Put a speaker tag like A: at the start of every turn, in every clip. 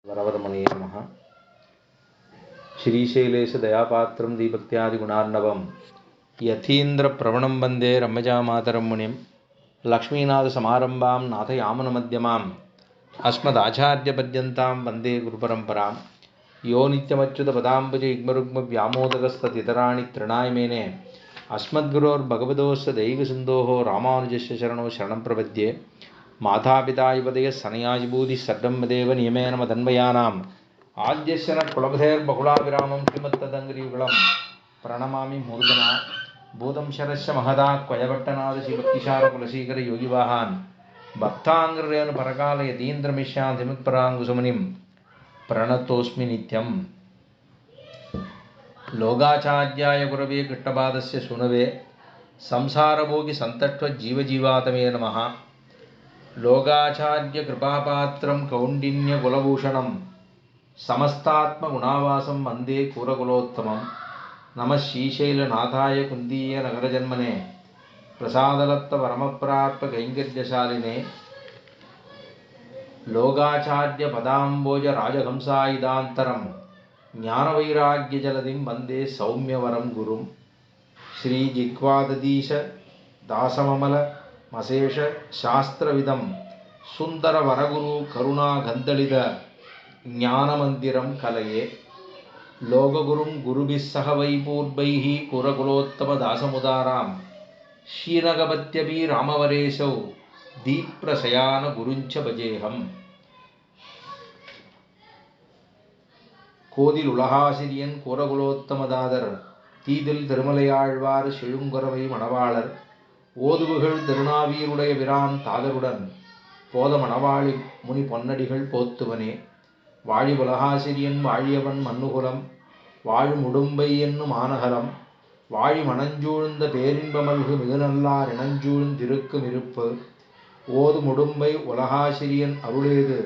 A: वरवरमणये नमः। श्रीशैलेशदयापात्रं दीभक्त्यादिगुणार्णवं यतीन्द्रप्रवणं वन्दे रम्यजामातरं मुनिं लक्ष्मीनाथसमारम्भां नाथयामुनमध्यमाम् अस्मदाचार्यपर्यन्तां वन्दे गुरुपरम्परां यो नित्यमच्युतपदाम्बुजे युग्मरुग्मव्यामोदकस्तदितराणि तृणाय मेने अस्मद्गुरोर्भगवतोस्य दैकसिन्धोः रामानुजस्य शरणो शरणं प्रपद्ये। मातापिता युवतयः सनयाजिभूतिः सड्डं मदेव नियमेन मदन्वयानाम् आद्यस्य न कुलपतेर्बहुलाभिरामं श्रीमत्तदङ्घ्रियुगलं प्रणमामि मूर्धना भूतं शरस्य महदा क्वयवट्टनाद श्रीभक्तिसारकुलशेखर योगिवाहान् भक्ताङ्ग्रेण परकाल यतीन्द्रमिश्यान्तिमुत्पराङ्कुशमुनिं प्रणतोऽस्मि नित्यं। लोकाचार्याय गुरवे कृष्णपादस्य सूनवे संसारभोगि सन्तत्वजीवजीवातमे नमः। लोकाचार्य कृपापात्रं कौण्डिन्यकुलभूषणं समस्तात्मगुणावासं वन्दे कुरकुलोत्तमं। नमः श्रीशैलनाथाय कुन्दीयनगरजन्मने प्रसादलत्तपरमप्राप्तकैङ्कर्यशालिने लोकाचार्यपदाम्बोजराजहंसायुधान्तरं ज्ञानवैराग्यजलधिं वन्दे सौम्यवरं गुरुं। श्रीजिह्वादधीश दासममलमशेष शास्त्रविदं सुन्दरवरगुरु करुणागन्दलित ज्ञानमन्दिरं कलये लोकगुरुं गुरुभिः सह वैपूर्वैः कुरकुलोत्तमदासमुदारां श्रीरङ्गपत्यपि रामवरेशौ दीप्रशयानगुरुञ्च भजेऽहम्। கோதில் உலகாசிரியன் கூரகுலோத்தமதாதர் தீதில் திருமலையாழ்வார் செழுங்குரவை மணவாளர் ஓதுவுகள் திருநாவீருடைய பிரான் தாதருடன் போத மணவாளி முனி பொன்னடிகள் போத்துவனே. வாழி உலகாசிரியன் வாழியவன் மன்னுகுலம் வாழும் உடும்பை என்னும் ஆனகலம் வாழி மணஞ்சூழ்ந்த பேரின்பமல்கு மிகுநல்லார் இணஞ்சூழ்ந்திருக்கும் இருப்பு ஓது முடும்பை உலகாசிரியன் அருளேது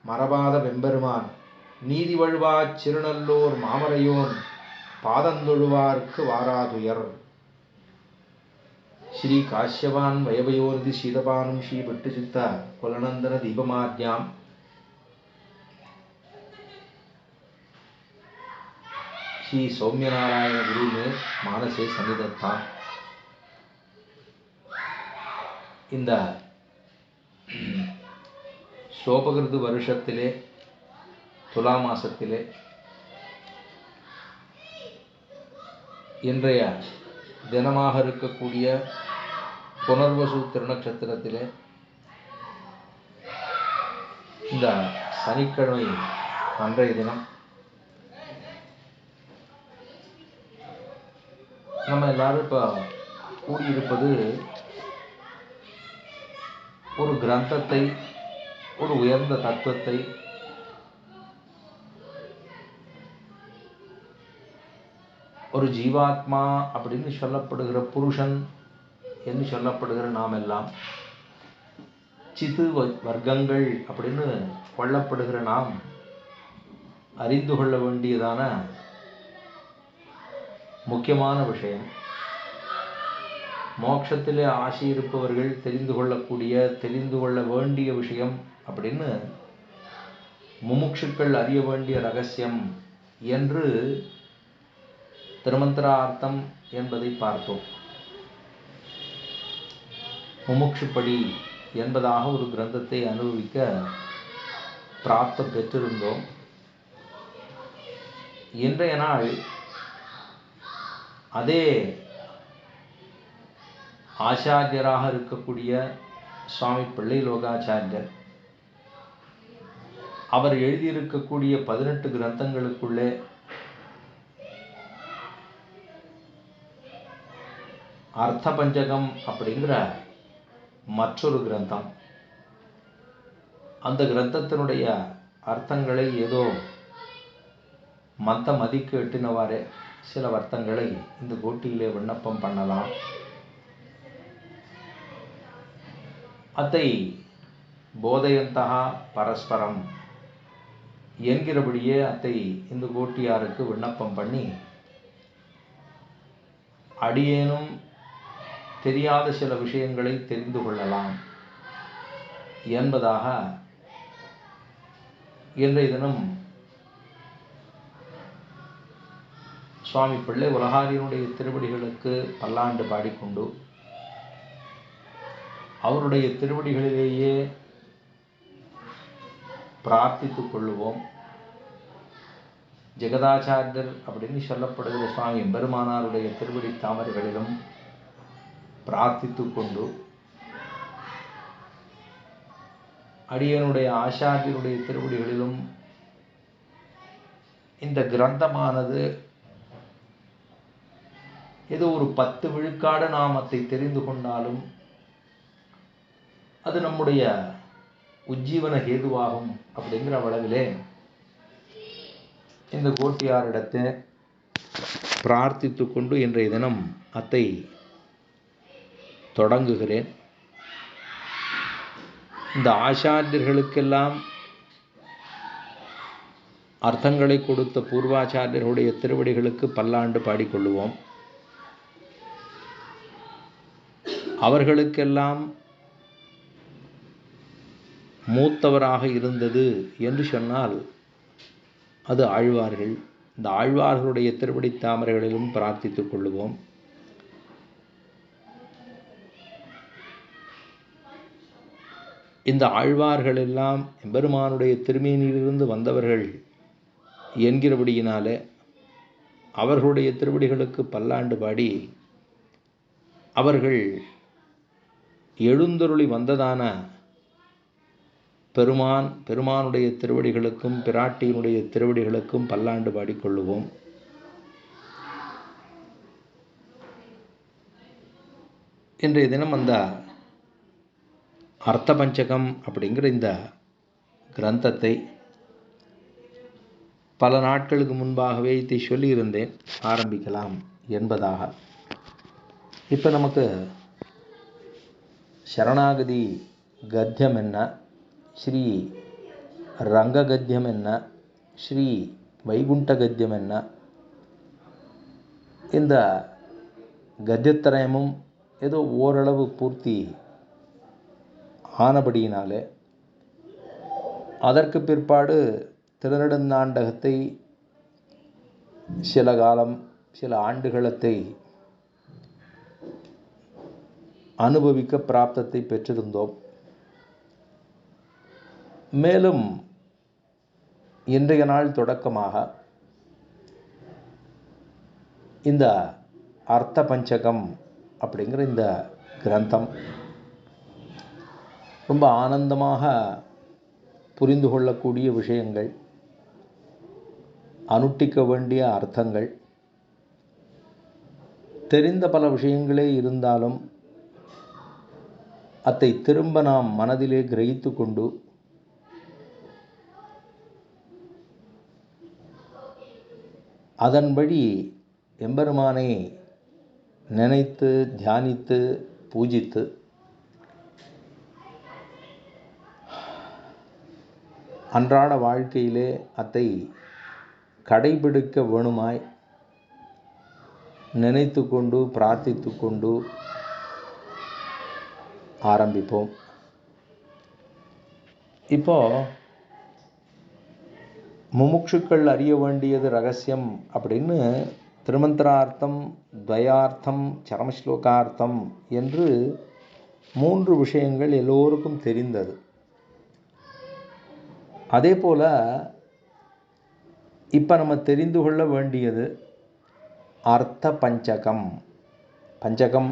A: மரபாத வெம்பெருமான் நீதி வழுவாச் சிறுநல்லோர் மாமரையோன் பாதந்தொழுவார்க்கு வாராதுயர். श्री काश्यवान् वयवयोनिधि शीतपानं श्री भट्टचित्त कुलनंदन दीपमाद्यां श्री सौम्यनारायण गुरु में मानसे सन्निधत्तां. இந்த சோபகிருது வருஷத்திலே துலா மாசத்திலே இன்றைய தினமாக இருக்கக்கூடிய புனர்வசு திருநட்சத்திரத்திலே இந்த சனிக்கிழமை அன்றைய தினம் நம்ம எல்லாரும் இப்போ கூடியிருப்பது ஒரு கிரந்தத்தை, ஒரு உயர்ந்த தத்துவத்தை, ஒரு ஜீவாத்மா அப்படின்னு சொல்லப்படுகிற புருஷன் என்று சொல்லப்படுகிற நாம் எல்லாம் சித்து வர்க்கங்கள் அப்படின்னு கொள்ளப்படுகிற நாம் அறிந்து கொள்ள வேண்டியதான முக்கியமான விஷயம். மோட்சத்திலே ஆசை இருப்பவர்கள் தெரிந்து கொள்ள வேண்டிய விஷயம் அப்படின்னு முமுட்சுக்கள் அறிய வேண்டிய ரகசியம் என்று திருமந்திரார்த்தம் என்பதை பார்த்தோம். முமுட்சுப்படி என்பதாக ஒரு கிரந்தத்தை அனுபவிக்க பிராப்தம் பெற்றிருந்தோம். இன்றைய நாள் அதே ஆச்சாரியராக இருக்கக்கூடிய சுவாமி பிள்ளை லோகாச்சாரியர் அவர் எழுதியிருக்கக்கூடிய 18 கிரந்தங்களுக்குள்ளே அர்த்த பஞ்சகம் அப்படிங்கிற மற்றொரு கிரந்தம். அந்த கிரந்தத்தினுடைய அர்த்தங்களை ஏதோ மத்த மதிக்கு எட்டினவாறே சில அர்த்தங்களை இந்த கோட்டியிலே விண்ணப்பம் பண்ணலாம். அத்தை போதையந்தா பரஸ்பரம் என்கிறபடியே அத்தை இந்த கோட்டியாருக்கு விண்ணப்பம் பண்ணி அடியேனும் தெரியாத சில விஷயங்களை தெரிந்து கொள்ளலாம் என்பதாக இன்றைய தினம் சுவாமி பிள்ளை உலகாரியனுடைய திருவடிகளுக்கு பல்லாண்டு பாடிக்கொண்டு அவருடைய திருவடிகளிலேயே பிரார்த்தித்துக் கொள்ளுவோம். ஜெகதாச்சாரியர் அப்படின்னு சொல்லப்படுகிற சுவாமி எம்பெருமானாருடைய திருவடி தாமரைகளிலும் பிரார்த்தித்து கொண்டு அடியனுடைய ஆச்சாரியருடைய திருவடிகளிலும் இந்த கிரந்தமானது ஏதோ ஒரு 10 விழுக்காடு நாம் அதை தெரிந்து கொண்டாலும் அது நம்முடைய உஜ்ஜீவன ஹேதுவாகும் அப்படிங்கிற அளவிலே இந்த கோட்டியாரிடத்தை பிரார்த்தித்து கொண்டு இன்றைய தினம் அத்தை தொடங்குகிறேன். இந்த ஆச்சாரியர்களுக்கெல்லாம் அர்த்தங்களை கொடுத்த பூர்வாச்சாரியர்களுடைய திருவடிகளுக்கு பல்லாண்டு பாடிக்கொள்ளுவோம். அவர்களுக்கெல்லாம் மூத்தவராக இருந்தது என்று சொன்னால் அது ஆழ்வார்கள். இந்த ஆழ்வார்களுடைய திருவடி தாமரைகளிலும் பிரார்த்தித்துக் கொள்ளுவோம். இந்த ஆழ்வார்கள் எல்லாம் எம்பெருமானுடைய திருமேனியிலிருந்து வந்தவர்கள் என்கிறபடியினாலே அவர்களுடைய திருவடிகளுக்கு பல்லாண்டு பாடி அவர்கள் எழுந்தருளி வந்ததான பெருமானுடைய திருவடிகளுக்கும் பிராட்டியினுடைய திருவடிகளுக்கும் பல்லாண்டு பாடிக்கொள்ளுவோம். இன்றைய தினம் அந்த அர்த்த பஞ்சகம் அப்படிங்கிற இந்த கிரந்தத்தை பல நாட்களுக்கு முன்பாகவே இதை சொல்லியிருந்தேன் ஆரம்பிக்கலாம் என்பதாக. இப்போ நமக்கு சரணாகதி கத்தியம் என்ன, ஸ்ரீ ரங்க கத்தியம் என்ன, ஸ்ரீ வைகுண்ட கத்தியம் என்ன, இந்த கத்தியத்திரயமும் ஏதோ ஓரளவு பூர்த்தி ஆனபடியினாலே அதற்கு பிற்பாடு திருநெடுந்தாண்டகத்தை சில காலம் சில ஆண்டுகளத்தை அனுபவிக்க பிராப்தத்தை பெற்றிருந்தோம். மேலும் இன்றைய நாள் தொடக்கமாக இந்த அர்த்த பஞ்சகம் அப்படிங்கிற இந்த கிரந்தம் ரொம்ப ஆனந்தமாக புரிந்து கொள்ளக்கூடிய விஷயங்கள், அனுட்டிக்க வேண்டிய அர்த்தங்கள், தெரிந்த பல விஷயங்களே இருந்தாலும் அதை திரும்ப நாம் மனதிலே கிரகித்து கொண்டு அதன் வழி எம்பெருமானை நினைத்து தியானித்து பூஜித்து அன்றாட வாழ்க்கையிலே அதை கடைபிடிக்க வேணுமாய் நினைத்து கொண்டு பிரார்த்தித்து கொண்டு ஆரம்பிப்போம். இப்போ முமுட்சுக்கள் அறிய வேண்டியது ரகசியம் அப்படின்னு திருமந்திரார்த்தம், துவயார்த்தம், சரமஸ்லோகார்த்தம் என்று 3 விஷயங்கள் எல்லோருக்கும் தெரிந்தது. அதே போல இப்போ நம்ம தெரிந்து கொள்ள வேண்டியது அர்த்த பஞ்சகம். பஞ்சகம்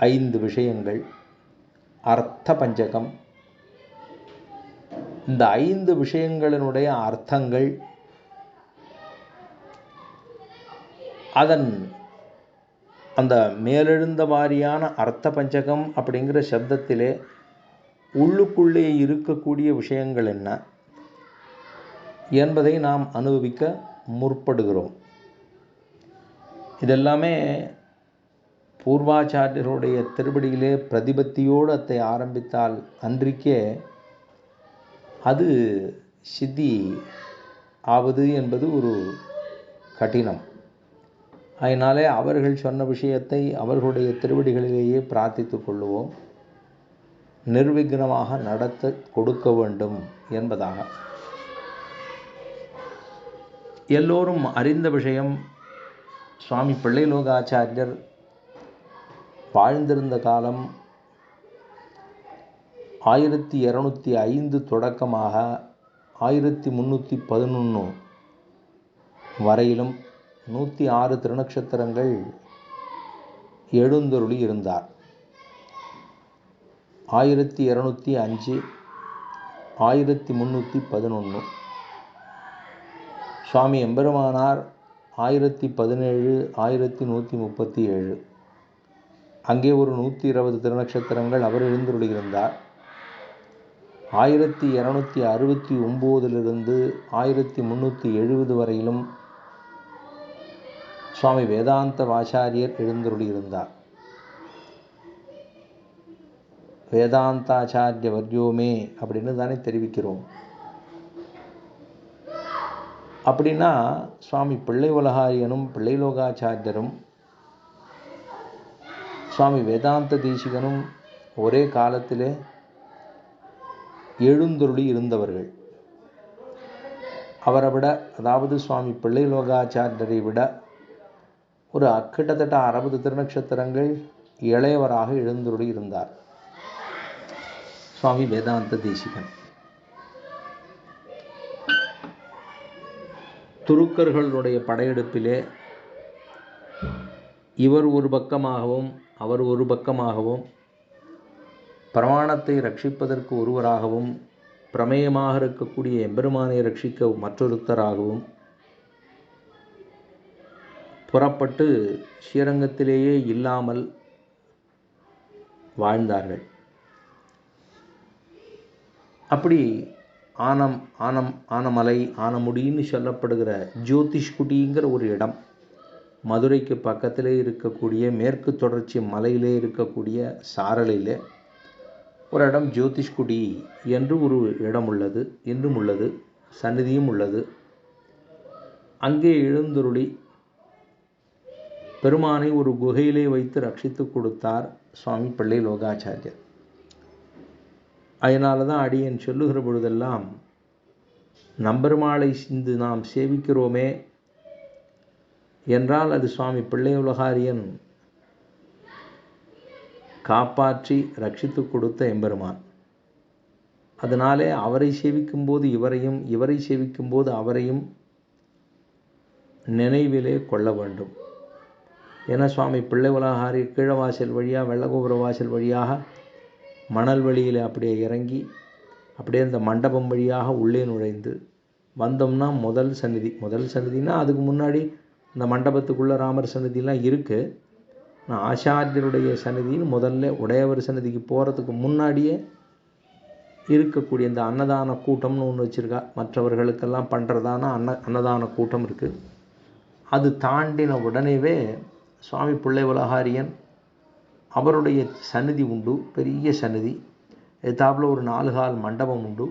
A: 5 விஷயங்கள், அர்த்த பஞ்சகம். இந்த 5 விஷயங்களினுடைய அர்த்தங்கள் அதன் அந்த மேலெழுந்த வாரியான அர்த்த பஞ்சகம் அப்படிங்கிற சப்தத்திலே உள்ளுக்குள்ளே இருக்கக்கூடிய விஷயங்கள் என்ன என்பதை நாம் அனுபவிக்க முற்படுகிறோம். இதெல்லாமே பூர்வாச்சாரியருடைய திருவடியிலே பிரதிபத்தியோடு அதை ஆரம்பித்தால் அன்றைக்கே அது சித்தி ஆவது என்பது ஒரு கடினம். அதனாலே அவர்கள் சொன்ன விஷயத்தை அவர்களுடைய திருவடிகளிலேயே பிரார்த்தித்து கொள்ளுவோம். நிர்விக்னமாக நடத்த கொடுக்க வேண்டும் என்பதாக. எல்லோரும் அறிந்த விஷயம், சுவாமி பிள்ளைலோகாச்சாரியர் வாழ்ந்திருந்த காலம் 1205 தொடக்கமாக 1311 வரையிலும் 106 திருநக்ஷத்திரங்கள் எழுந்தருளி இருந்தார். 1205 1311 சுவாமி எம்பெருமானார் 1017 1137 அங்கே ஒரு 120 திருநக்ஷத்திரங்கள் அவர் எழுந்தருளியிருந்தார். 1269 1370 வரையிலும் சுவாமி வேதாந்த வாச்சாரியர் எழுந்தருளியிருந்தார். வேதாந்தாச்சாரிய வர்யோமே அப்படின்னு தானே தெரிவிக்கிறோம். அப்படின்னா சுவாமி பிள்ளை உலகாரியனும் பிள்ளைலோகாச்சாரியரும் சுவாமி வேதாந்த தேசிகனும் ஒரே காலத்திலே எழுந்தருளி இருந்தவர்கள். அவரை விட, அதாவது சுவாமி பிள்ளைலோகாச்சாரியரை விட ஒரு கிட்டத்தட்ட 60 திருநக்ஷத்திரங்கள் இளையவராக எழுந்தருளி இருந்தார் சுவாமி வேதாந்த தேசிகன். துருக்கர்களுடைய படையெடுப்பிலே இவர் ஒரு பக்கமாகவும் அவர் ஒரு பக்கமாகவும், பிரமாணத்தை ரட்சிப்பதற்கு ஒருவராகவும், பிரமேயமாக இருக்கக்கூடிய எம்பெருமானை ரட்சிக்க மற்றொருத்தராகவும் புறப்பட்டு ஸ்ரீரங்கத்திலேயே இல்லாமல் வாழ்ந்தார்கள். அப்படி ஆனமலை, ஆனமுடின்னு சொல்லப்படுகிற ஜோதிஷ்குடிங்கிற ஒரு இடம், மதுரைக்கு பக்கத்திலே இருக்கக்கூடிய மேற்கு தொடர்ச்சி மலையிலே இருக்கக்கூடிய சாரலிலே ஒரு இடம் ஜோதிஷ்குடி என்று ஒரு இடம் உள்ளது, இன்றும் உள்ளது, சந்நிதியும் உள்ளது. அங்கே எழுந்தருளி பெருமானை ஒரு குகையிலே வைத்து ரட்சித்து கொடுத்தார் சுவாமி பிள்ளைலோகாச்சாரியர். அதனால தான் அடியேன் சொல்லுகிற பொழுதெல்லாம், நம்பெருமாளை சிந்து நாம் சேவிக்கிறோமே என்றால் அது சுவாமி பிள்ளையுலகாரியன் காப்பாற்றி ரட்சித்து கொடுத்த எம்பெருமான். அதனாலே அவரை சேவிக்கும்போது இவரையும், இவரை சேவிக்கும்போது அவரையும் நினைவிலே கொள்ள வேண்டும். ஏன்னா சுவாமி பிள்ளை உலகாரி கீழவாசல் வழியாக, வெள்ளகோபுர வாசல் வழியாக மணல் வழியில் அப்படியே இறங்கி அப்படியே இந்த மண்டபம் வழியாக உள்ளே நுழைந்து வந்தோம்னா முதல் சந்நிதினா அதுக்கு முன்னாடி இந்த மண்டபத்துக்குள்ளே ராமர் சந்நிதிலாம் இருக்குது. நான் ஆச்சாரியருடைய சந்நிதின்னு முதல்ல உடையவர் சந்நிதிக்கு போகிறதுக்கு முன்னாடியே இருக்கக்கூடிய இந்த அன்னதான கூட்டம்னு ஒன்று வச்சுருக்கா. மற்றவர்களுக்கெல்லாம் பண்ணுறதான அன்னதான கூட்டம் இருக்குது. அது தாண்டின உடனேவே சுவாமி பிள்ளை உலகாரியன் அவருடைய சந்நிதி உண்டு, பெரிய சந்நிதி. எத்தாப்பில் ஒரு 4 கால் மண்டபம் உண்டு.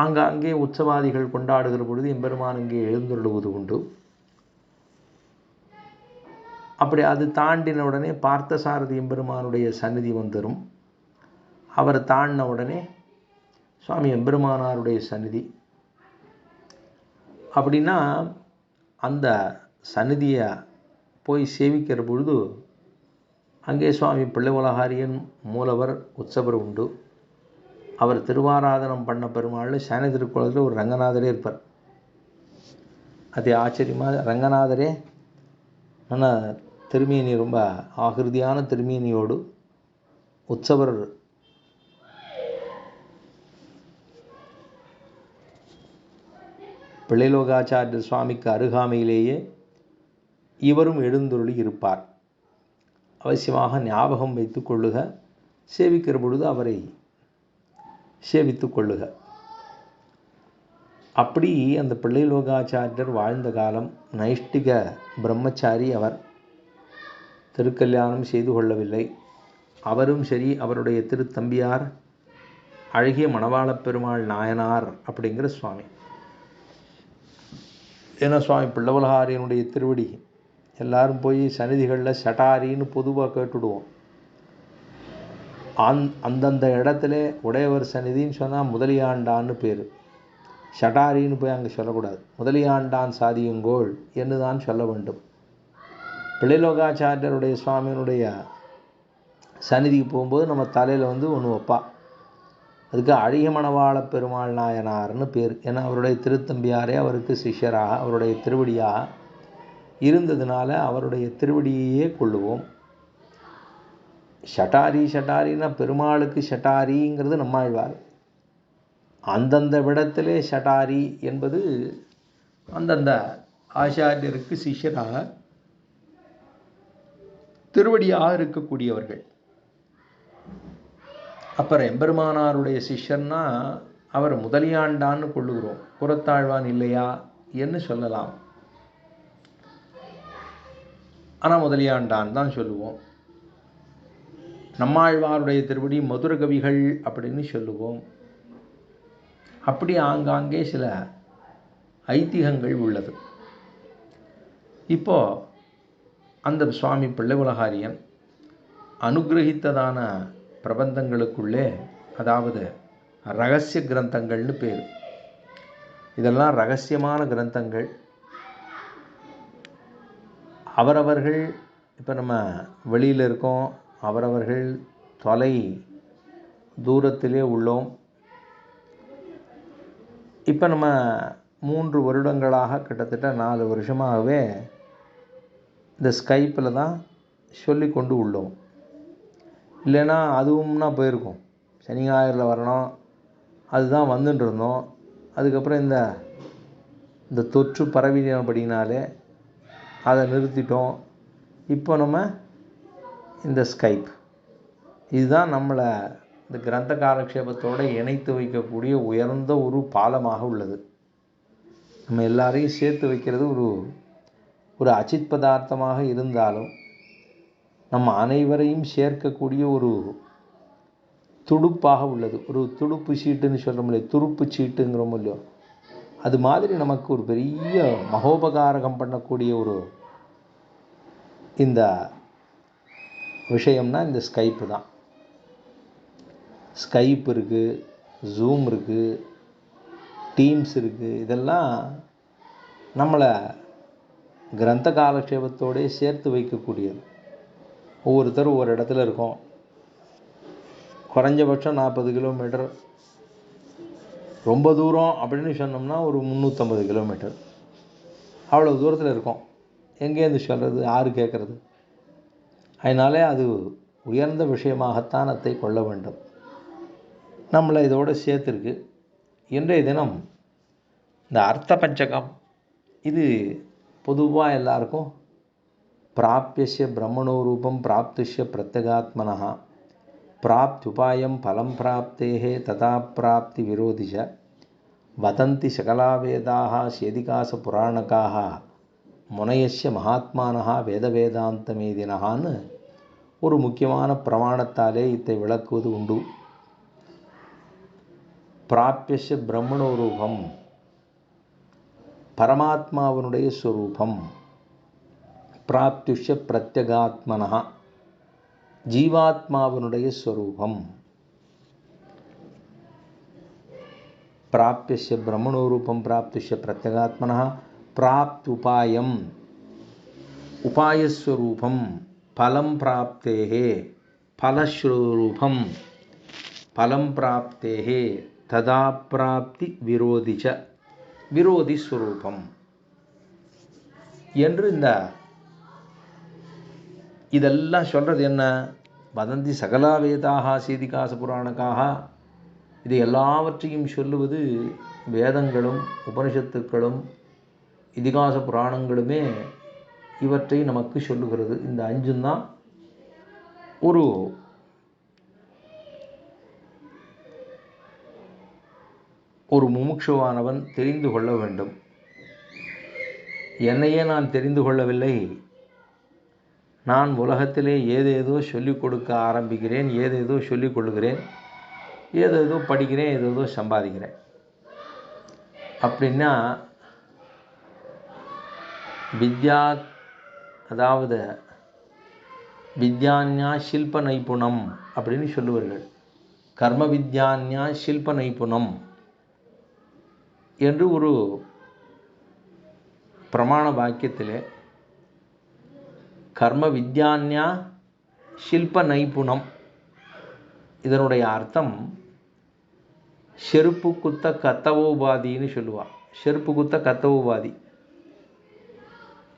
A: அங்கே உற்சவாதிகள் கொண்டாடுகிற பொழுது எம்பெருமான் இங்கே எழுந்தருளுவது உண்டு. அப்படி அது தாண்டின உடனே பார்த்தசாரதி எம்பெருமானுடைய சந்நிதி வந்துடும். அவர் தாண்டின உடனே சுவாமி எம்பெருமானாருடைய சந்நிதி. அப்படின்னா அந்த சந்நிதியை போய் சேவிக்கிற பொழுது அங்கே சுவாமி பிள்ளை உலகாரியன் மூலவர் உற்சவர் உண்டு. அவர் திருவாராதனம் பண்ண பெருமாள் சனி திருக்குளத்தில் ஒரு ரங்கநாதரே இருப்பார். அது ஆச்சரியமாக ரங்கநாதரே ஆனால் திருமேனி ரொம்ப ஆகிருதியான திருமேனியோடு உற்சவர் பிள்ளைலோகாச்சாரிய சுவாமிக்கு அருகாமையிலேயே இவரும் எழுந்தருளி இருப்பார். அவசியமாக ஞாபகம் வைத்து கொள்ளுக, சேவிக்கிற பொழுது அவரை சேவித்து கொள்ளுக. அப்படி அந்த பிள்ளைலோகாச்சாரியர் வாழ்ந்த காலம் நைஷ்டிக பிரம்மச்சாரி. அவர் திருக்கல்யாணம் செய்து கொள்ளவில்லை. அவரும் சரி, அவருடைய திருத்தம்பியார் அழகிய மணவாளப் பெருமாள் நாயனார் அப்படிங்கிற சுவாமி. ஏன்னா சுவாமி பிள்ளைவலகாரியனுடைய திருவடி எல்லாரும் போய் சந்நிதிகளில் சட்டாரின்னு பொதுவாக கேட்டுடுவோம். அந்தந்த இடத்துல உடையவர் சந்நிதின்னு சொன்னால் முதலியாண்டான்னு பேர். ஷடாரின்னு போய் அங்கே சொல்லக்கூடாது. முதலியாண்டான் சாதியுங்கோள் என்று தான் சொல்ல வேண்டும். பிள்ளைலோகாச்சாரியருடைய சுவாமியினுடைய சந்நிதிக்கு போகும்போது நம்ம தலையில் ஒன்று வைப்பா. அதுக்கு அழகிய மணவாள பெருமாள் நாயனார்னு பேர். ஏன்னா அவருடைய திருத்தம்பியாரே அவருக்கு சிஷ்யராக அவருடைய திருவடியாக இருந்ததுனால அவருடைய திருவடியையே கொள்ளுவோம். ஷட்டாரின்னா பெருமாளுக்கு ஷட்டாரிங்கிறது நம்மாழ்வார். அந்தந்த விடத்திலே ஷட்டாரி என்பது அந்தந்த ஆச்சாரியருக்கு சிஷ்யராக திருவடியாக இருக்கக்கூடியவர்கள். அப்புறம் எம்பெருமானாருடைய சிஷ்யர்னா அவர் முதலியாண்டான்னு கொள்ளுகிறோம். புறத்தாழ்வான் இல்லையா என்று சொல்லலாம். ஆனால் முதலியாண்டான் தான் சொல்லுவோம். நம்மாழ்வாருடைய திருவடி மதுர கவிகள் அப்படின்னு சொல்லுவோம். அப்படி ஆங்காங்கே சில ஐதீகங்கள் உள்ளது. இப்போ அந்த சுவாமி பிள்ளை உலகாரியன் அனுகிரகித்ததான பிரபந்தங்களுக்குள்ளே, அதாவது ரகசிய கிரந்தங்கள்னு பேர். இதெல்லாம் ரகசியமான கிரந்தங்கள். அவரவர்கள் இப்போ நம்ம வெளியில் இருக்கோம், அவரவர்கள் தொலை தூரத்திலே உள்ளோம். இப்போ நம்ம 3 வருடங்களாக கிட்டத்தட்ட 4 வருஷமாகவே இந்த ஸ்கைப்பில் தான் சொல்லி கொண்டு உள்ளோம். இல்லைன்னா அதுவும்னா போயிருக்கோம். சனி ஞாயிறில் வரணும், அதுதான் வந்துட்டு இருந்தோம். அதுக்கப்புறம் இந்த தொற்று பரவினபடினாலே அதை நிறுத்திட்டோம். இப்போ நம்ம இந்த ஸ்கைப் இதுதான் நம்மளை இந்த கிரந்த காலக்ஷேபத்தோடு இணைத்து வைக்கக்கூடிய உயர்ந்த ஒரு பாலமாக உள்ளது. நம்ம எல்லாரையும் சேர்த்து வைக்கிறது ஒரு அச்சித் பதார்த்தமாக இருந்தாலும் நம்ம அனைவரையும் சேர்க்கக்கூடிய ஒரு துடுப்பாக உள்ளது. ஒரு துடுப்பு சீட்டுன்னு சொல்கிறோம் இல்லையா, துருப்பு சீட்டுங்கிறோம் இல்லையோ, அது மாதிரி நமக்கு ஒரு பெரிய மகோபகாரகம் பண்ணக்கூடிய ஒரு இந்த விஷயம்னா இந்த ஸ்கைப்பு தான். ஸ்கைப் இருக்குது, ஜூம் இருக்குது, டீம்ஸ் இருக்குது. இதெல்லாம் நம்மளை கிரந்த காலக்ஷேபத்தோடே சேர்த்து வைக்கக்கூடியது. ஒவ்வொருத்தரும் ஒவ்வொரு இடத்துல இருக்கோம். குறைஞ்சபட்சம் 40 கிலோமீட்டர், ரொம்ப தூரம் அப்படின்னு சொன்னோம்னா ஒரு 350 கிலோமீட்டர், அவ்வளோ தூரத்தில் இருக்கோம். எங்கேருந்து சொல்கிறது, யாரு கேட்குறது? அதனாலே அது உயர்ந்த விஷயமாகத்தான் அதை கொள்ள வேண்டும். நம்மளை இதோடு சேர்த்துருக்கு. இன்றைய தினம் இந்த அர்த்த பஞ்சகம் இது பொதுவாக எல்லாருக்கும் பிராப்யஸ்ய பிரம்மணோ ரூபம் பிராப்திஷ்ய பிரத்யகாத்மனஹா பிராப்த்யுபாயம் பலம் பிராப்தேஹே ததா பிராப்தி விரோதிஷ வதந்தி சகலா வேதாக சேதிகாச புராணக்காக முனையஸ்ய மகாத்மானஹா வேதவேதாந்தமேதினஹான்னு ஒரு முக்கியமான பிரமாணத்தாலே இதை விளக்குவது உண்டு. பிராப்யஸ்ய பிரம்மணோ ரூபம் பரமாத்மாவினுடைய ஸ்வரூபம், பிராப்திஷ்ய பிரத்யகாத்மனஹா ஜீவாத்மாவினுடைய ஸ்வரூபம். பிராப்யஸ்ய பிரம்மணோ ரூபம் பிராப்திஷ்ய பிரத்யகாத்மனஹா பிராப்துபாயம் உபாயஸ்வரூபம் பலம் பிராப்தேஹே பலஸ்வரூபம் பலம் பிராப்தேஹே ததா பிராப்தி விரோதிச்ச விரோதி ஸ்வரூபம் என்று இதெல்லாம் சொல்கிறது என்ன? வதந்தி சகலா வேதாக சீதிகாச புராணக்காக. இது எல்லாவற்றையும் சொல்லுவது வேதங்களும் உபனிஷத்துக்களும் இதிகாச புராணங்களுமே இவற்றை நமக்கு சொல்லுகிறது. இந்த 5 தான் ஒரு முமுட்சுவானவன் தெரிந்து கொள்ள வேண்டும். என்னையே நான் தெரிந்து கொள்ளவில்லை. நான் உலகத்திலே ஏதேதோ சொல்லிக் கொடுக்க ஆரம்பிக்கிறேன், ஏதேதோ சொல்லிக் கொள்ளுகிறேன், ஏதேதோ படிக்கிறேன், ஏதேதோ சம்பாதிக்கிறேன். அப்படின்னா வித்யா, அதாவது வித்யான்யா ஷில்ப நைபுணம் அப்படின்னு சொல்லுவார்கள். கர்ம வித்யான்யா ஷில்ப நைபுணம் என்று ஒரு பிரமாண வாக்கியத்திலே கர்ம வித்யான்யா ஷில்ப நைபுணம் இதனுடைய அர்த்தம் செருப்பு குத்த கத்தவோபாதின்னு சொல்லுவா. செருப்பு குத்த கத்தவோபாதி.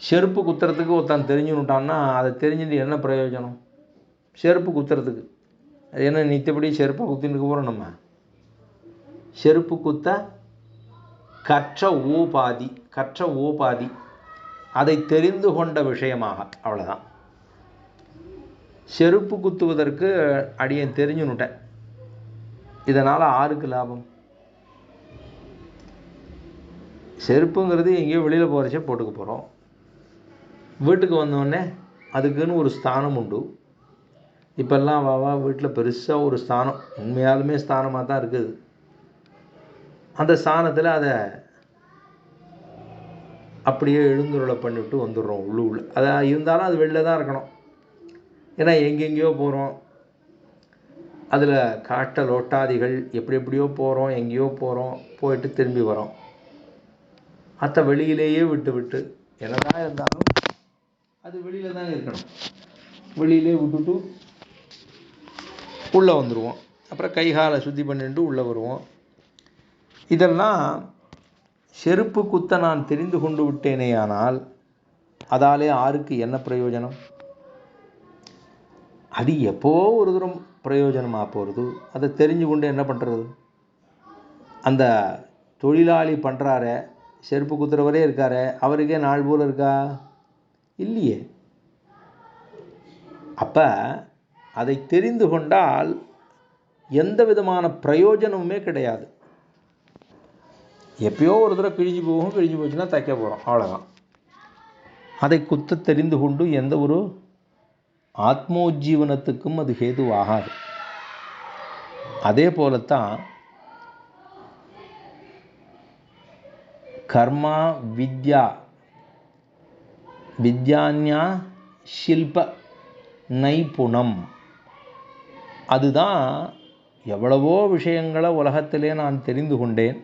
A: செருப்பு குத்துறதுக்கு ஒருத்தன் தெரிஞ்சுட்டான்னா அதை தெரிஞ்சுட்டு என்ன பிரயோஜனம்? செருப்பு குத்துறதுக்கு அது என்ன நித்தப்படி செருப்பை குத்தின்னு போகிறோம் நம்ம? செருப்பு குத்த கற்ற ஓபாதி அதை தெரிந்து கொண்ட விஷயமாக, அவ்வளோதான். செருப்பு குத்துவதற்கு அடியேன் தெரிஞ்சுன்னுட்டேன். இதனால் ஆருக்கு லாபம்? செருப்புங்கிறது எங்கேயோ வெளியில் போகிறச்சே போட்டுக்க போகிறோம். வீட்டுக்கு வந்தோடனே அதுக்குன்னு ஒரு ஸ்தானம் உண்டு. இப்போல்லாம் வாவா வீட்டில் பெருசாக ஒரு ஸ்தானம், உண்மையாலுமே ஸ்தானமாக தான் இருக்குது. அந்த ஸ்தானத்தில் அதை அப்படியே எழுந்துருளை பண்ணிவிட்டு வந்துடுறோம் உள்ள. அதான் இருந்தாலும் அது வெளில தான் இருக்கணும். ஏன்னா எங்கெங்கேயோ போகிறோம், அதில் காட்ட லோட்டாதிகள் எப்படியோ போகிறோம், எங்கேயோ போகிறோம், போயிட்டு திரும்பி வரோம். அத்தை வெளியிலேயே விட்டு என்னதான் இருந்தாலும் அது வெளியில் தான் இருக்கணும். வெளியிலே விட்டுட்டு உள்ளே வந்துடுவோம். அப்புறம் கைகாலை சுத்தி பண்ணிட்டு உள்ளே வருவோம். இதெல்லாம் செருப்பு குத்த நான் தெரிந்து கொண்டு விட்டேனேயானால் அதாலே ஆருக்கு என்ன பிரயோஜனம்? அது எப்போ ஒரு தூரம் பிரயோஜனமாக போகிறது. அதை தெரிஞ்சு கொண்டு என்ன பண்ணுறது? அந்த தொழிலாளி பண்ணுறார, செருப்பு குத்துறவரே இருக்கார, அவருக்கே நாள் போல் இருக்கா? இல்லையே. அப்போ அதை தெரிந்து கொண்டால் எந்த விதமான பிரயோஜனமுமே கிடையாது. எப்பயோ ஒரு தடவை கிழிஞ்சு போச்சுன்னா தைக்க போகிறோம், அவ்வளோதான். அதை குத்த தெரிந்து கொண்டு எந்த ஒரு ஆத்மோஜீவனத்துக்கும் அது ஹேதுவாகாது. அதே போலத்தான் கர்மா வித்யான்யா ஷில்ப நைபுணம். அதுதான் எவ்வளவோ விஷயங்களை உலகத்திலே நான் தெரிந்து கொண்டேன்.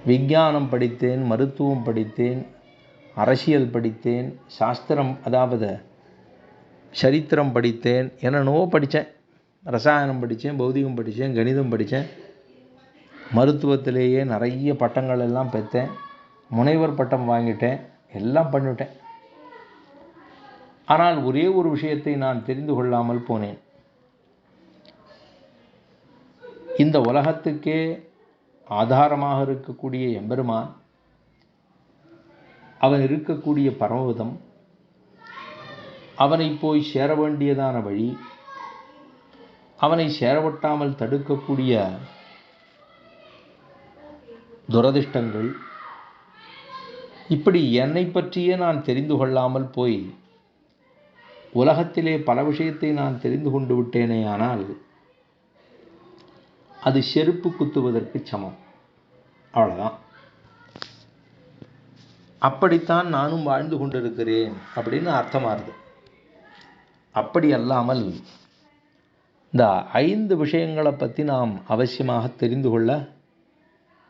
A: விஞ்ஞானம் படித்தேன், மருத்துவம் படித்தேன், அரசியல் படித்தேன், சாஸ்திரம் அதாவது சரித்திரம் படித்தேன், என்னென்னவோ படித்தேன். ரசாயனம் படித்தேன், பௌதிகம் படித்தேன், கணிதம் படித்தேன். மருத்துவத்திலேயே நிறைய பட்டங்கள் எல்லாம் பெற்றேன். முனைவர் பட்டம் வாங்கிட்டேன். எல்லாம் பண்ணிவிட்டேன். ஆனால் ஒரே ஒரு விஷயத்தை நான் தெரிந்து கொள்ளாமல் போனேன். இந்த உலகத்துக்கே ஆதாரமாக இருக்கக்கூடிய எம்பெருமான், அவன் இருக்கக்கூடிய பரமபதம், அவனை போய் சேர வேண்டியதான வழி, அவனை சேரவட்டாமல் தடுக்கக்கூடிய துரதிர்ஷ்டங்கள், இப்படி என்னை பற்றியே நான் தெரிந்து கொள்ளாமல் போய் உலகத்திலே பல விஷயத்தை நான் தெரிந்து கொண்டு விட்டேனே. ஆனால் அது செருப்பு குத்துவதற்கு சமம், அவ்வளோதான். அப்படித்தான் நானும் வாழ்ந்து கொண்டிருக்கிறேன் அப்படின்னு அர்த்தமாகுது. அப்படி அல்லாமல் இந்த 5 விஷயங்களை பற்றி நாம் அவசியமாக தெரிந்து கொள்ள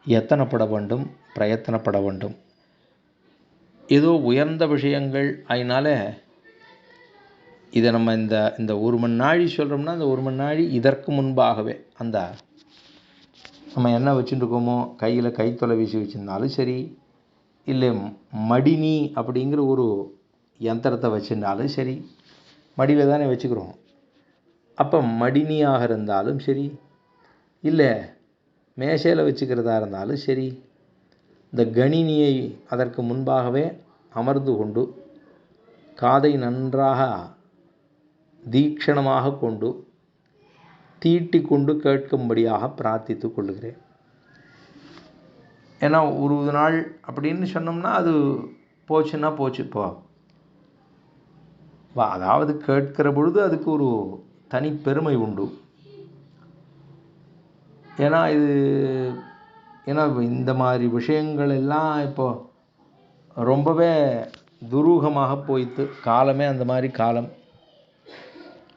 A: எத்தனைப்பட வேண்டும், பிரயத்தனப்பட வேண்டும். ஏதோ உயர்ந்த விஷயங்கள் அதனால் இதை நம்ம இந்த 1 மணி நாழி சொல்கிறோம்னா அந்த 1 மணி நாழி இதற்கு முன்பாகவே அந்த நம்ம என்ன வச்சுட்டுருக்கோமோ, கையில் கைத்தொலைபேசி வச்சுருந்தாலும் சரி, இல்லை மடினி அப்படிங்கிற ஒரு யந்திரத்தை வச்சுருந்தாலும் சரி, மடியில் தானே வச்சுக்கிறோம். அப்போ மடினியாக இருந்தாலும் சரி, இல்லை மேசையில் வச்சுக்கிறதா இருந்தாலும் சரி, இந்த கணினியை அதற்கு முன்பாகவே அமர்ந்து கொண்டு காதை நன்றாக தீக்ஷணமாக கொண்டு தீட்டி கொண்டு கேட்கும்படியாக பிரார்த்தித்து கொள்ளுகிறேன். ஏன்னா ஒரு நாள் அப்படின்னு சொன்னோம்னா அது போச்சுன்னா போச்சு. இப்போ அதாவது கேட்கிற பொழுது அதுக்கு ஒரு தனி பெருமை உண்டு. ஏன்னா இந்த மாதிரி விஷயங்கள் எல்லாம் இப்போ ரொம்பவே துரூகமாக போயிட்டு, காலமே அந்த மாதிரி காலம்.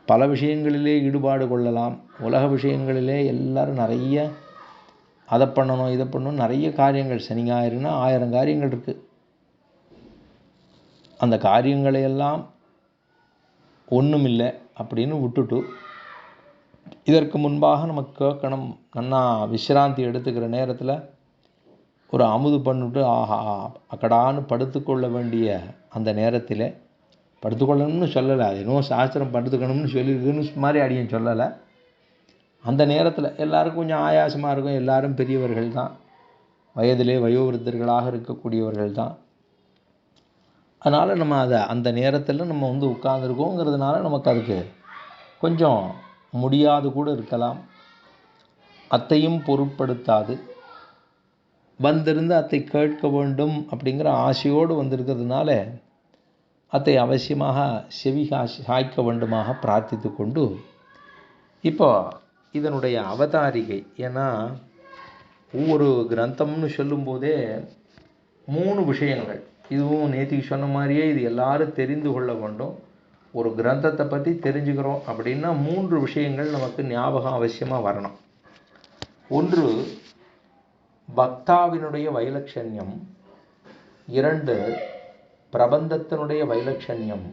A: பல விஷயங்களிலே ஈடுபாடு கொள்ளலாம். உலக விஷயங்களிலே எல்லாரும் நிறைய அதை பண்ணணும் இதை பண்ணணும் நிறைய காரியங்கள், சனி ஞாயிறுனா 1000 காரியங்கள் இருக்குது. அந்த காரியங்களையெல்லாம் ஒன்றுமில்லை அப்படின்னு விட்டுட்டு இதற்கு முன்பாக நமக்கு கேட்கணும். நன்னா விசிராந்தி எடுத்துக்கிற நேரத்தில் ஒரு அமுது பண்ணிவிட்டு ஆஹா அக்கடான்னு படுத்துக்கொள்ள வேண்டிய அந்த நேரத்தில், படுத்துக்கொள்ளணும்னு சொல்லலை, அது இன்னும் சாஸ்திரம் படுத்துக்கணும்னு சொல்லியிருக்குன்னு மாதிரி அடியேன் சொல்லலை. அந்த நேரத்தில் எல்லாருக்கும் கொஞ்சம் ஆயாசமாக இருக்கும். எல்லாரும் பெரியவர்கள் தான், வயதிலே வயோவிருத்தர்களாக இருக்கக்கூடியவர்கள் தான். அதனால் நம்ம அந்த நேரத்தில் நம்ம உட்கார்ந்துருக்கோங்கிறதுனால நமக்கு அதுக்கு கொஞ்சம் முடியாது கூட இருக்கலாம். அத்தையும் பொருட்படுத்தாது வந்திருந்து அத்தை கேட்க வேண்டும் அப்படிங்கிற ஆசையோடு வந்திருக்கிறதுனால அத்தை அவசியமாக செவி சாய்க்க வேண்டுமாக பிரார்த்தித்து கொண்டு, இப்போ இதனுடைய அவதாரிகை, ஏன்னா ஒவ்வொரு கிரந்தம்னு சொல்லும்போதே 3 விஷயங்கள், இதுவும் நேத்திக்கு சொன்ன மாதிரியே இது எல்லாரும் தெரிந்து கொள்ள வேண்டும். ஒரு கிரந்தத்தை பற்றி தெரிஞ்சுக்கிறோம் அப்படின்னா 3 விஷயங்கள் நமக்கு ஞாபகம் அவசியமாக வரணும். ஒன்று பக்தாவினுடைய வைலட்சண்யம், 2 பிரபந்தத்தினுடைய வைலட்சண்யம்,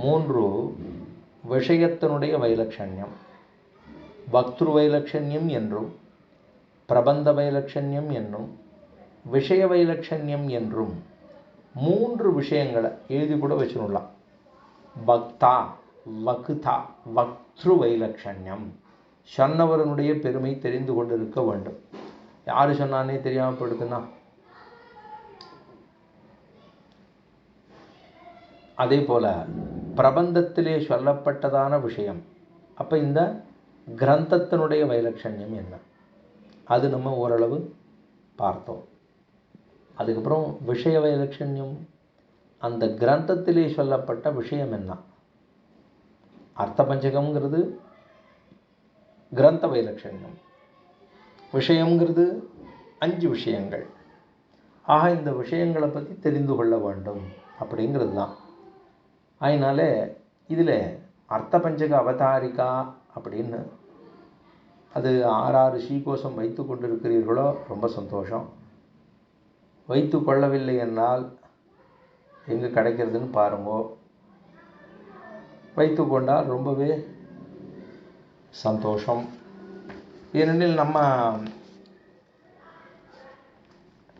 A: 3 விஷயத்தினுடைய வைலட்சண்யம். பக்திரு வைலட்சண்யம் என்றும் பிரபந்த வைலட்சண்யம் என்னும் விஷய வைலட்சண்யம் என்றும் 3 விஷயங்களை எழுதி கூட வச்சுடலாம். பக்தா, வக்தா, வக்திரு வைலட்சண்யம், சொன்னவரனுடைய பெருமை தெரிந்து கொண்டிருக்க வேண்டும். யார் சொன்னானே தெரியாமல் போயிடுதுன்னா, அதே போல பிரபந்தத்திலே சொல்லப்பட்டதான விஷயம். அப்போ இந்த கிரந்தத்தினுடைய வைலட்சண்யம் என்ன, அது நம்ம ஓரளவு பார்த்தோம். அதுக்கப்புறம் விஷய வைலட்சண்யம், அந்த கிரந்தத்திலே சொல்லப்பட்ட விஷயம் என்ன. அர்த்த பஞ்சகம்ங்கிறது கிரந்த வைலட்சண்யம், விஷயங்கிறது 5 விஷயங்கள். ஆக இந்த விஷயங்களை பற்றி தெரிந்து கொள்ள வேண்டும் அப்படிங்கிறது தான். அதனால இதில் அர்த்த பஞ்சக அவதாரிகா அப்படின்னு அது 6 ஸ்ரீகோஷம் வைத்து கொண்டிருக்கிறீர்களோ ரொம்ப சந்தோஷம். வைத்து கொள்ளவில்லை என்றால் எங்கே கிடைக்கிறதுன்னு பாருங்கோ. வைத்து கொண்டால் ரொம்பவே சந்தோஷம். ஏனெனில் நம்ம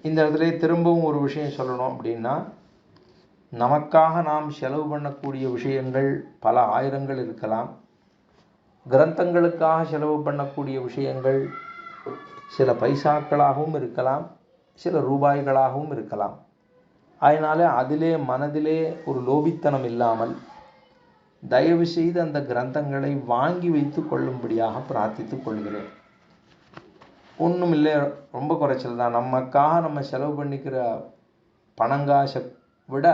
A: இந்த இடத்துல திரும்பவும் ஒரு விஷயம் சொல்லணும் அப்படின்னா, நமக்காக நாம் செலவு பண்ணக்கூடிய விஷயங்கள் பல ஆயிரங்கள் இருக்கலாம். கிரந்தங்களுக்காக செலவு பண்ணக்கூடிய விஷயங்கள் சில பைசாக்களாகவும் இருக்கலாம், சில ரூபாய்களாகவும் இருக்கலாம். அதனால் அதிலே மனதிலே ஒரு லோபித்தனம் இல்லாமல் தயவு செய்து அந்த கிரந்தங்களை வாங்கி வைத்து கொள்ளும்படியாக பிரார்த்தித்து கொள்கிறேன். ஒன்றும் இல்லை, ரொம்ப குறைச்சல் தான். நமக்காக நம்ம செலவு பண்ணிக்கிற பணங்காசை விட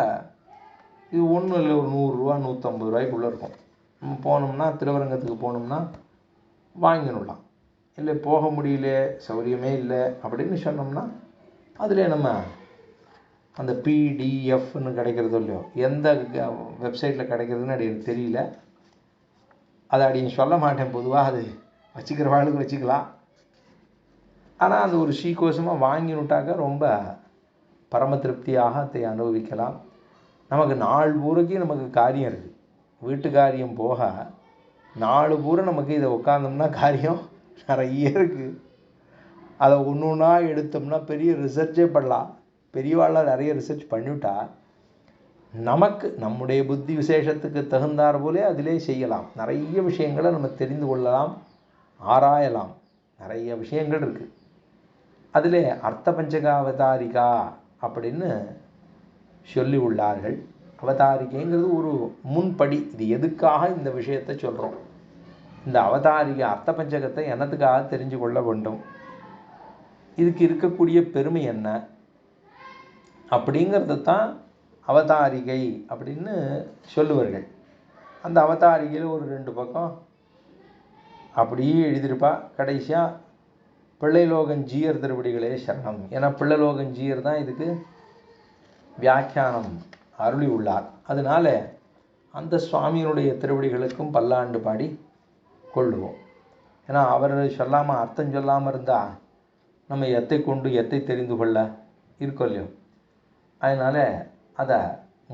A: இது ஒன்றும் இல்லை, ஒரு 100 ரூபா 150 ரூபாய்க்குள்ளே இருக்கும். நம்ம போனோம்னா திருவரங்கத்துக்கு போனோம்னா வாங்கிடலாம். இல்லை போக முடியல, சௌரியமே இல்லை அப்படின்னு சொன்னோம்னா அதில் நம்ம அந்த பிடிஎஃப்னு கிடைக்கிறதோ இல்லையோ, எந்த வெப்சைட்டில் கிடைக்கிறதுன்னு எனக்கு தெரியல, அதை அடிங்க சொல்ல மாட்டேன். பொதுவாக அது வச்சுக்கிற வாழ்க்கை வச்சுக்கலாம். ஆனால் அந்த ஒரு ஸ்ரீகோஷமாக வாங்கினுட்டாக்க ரொம்ப பரம திருப்தியாக அதை அனுபவிக்கலாம். நமக்கு நாள் பூரைக்கு நமக்கு காரியம் இருக்குது. வீட்டு காரியம் போக நாலு பூரா நமக்கு இதை உட்காந்தோம்னா காரியம் நிறைய இருக்குது. அதை ஒன்று ஒன்றா எடுத்தோம்னா பெரிய ரிசர்ச்சே பண்ணலாம். பெரியவாளாக நிறைய ரிசர்ச் பண்ணிவிட்டா நமக்கு நம்முடைய புத்தி விசேஷத்துக்கு தகுந்தார் போலே அதிலே செய்யலாம். நிறைய விஷயங்களை நம்ம தெரிந்து கொள்ளலாம், ஆராயலாம். நிறைய விஷயங்கள் இருக்குது. அதிலே அர்த்த பஞ்சகா அவதாரிகா அப்படின்னு சொல்லி உள்ளார்கள். அவதாரிகைங்கிறது ஒரு முன்படி. இது எதுக்காக இந்த விஷயத்தை சொல்கிறோம்? இந்த அவதாரிகை அர்த்த பஞ்சகத்தை என்னத்துக்காக தெரிஞ்சு கொள்ள வேண்டும், இதுக்கு இருக்கக்கூடிய பெருமை என்ன அப்படிங்கிறது தான் அவதாரிகை அப்படின்னு சொல்லுவார்கள். அந்த அவதாரிகையில் ஒரு 2 பக்கம் அப்படியே எழுதியிருப்பா. கடைசியாக பிள்ளைலோகன் ஜீயர் திருவடிகளே சரணம். ஏன்னா பிள்ளைலோகன் ஜீயர் தான் இதுக்கு வியாக்கியானம் அருளி உள்ளார். அதனால அந்த சுவாமியினுடைய திருவடிகளுக்கும் பல்லாண்டு பாடி கொள்ளுவோம். ஏன்னா அவர் சொல்லாமல் அர்த்தம் சொல்லாமல் இருந்தால் நம்ம எத்தை கொண்டு எத்தை தெரிந்து கொள்ள இருக்கோம் இல்லையோ. அதனால் அதை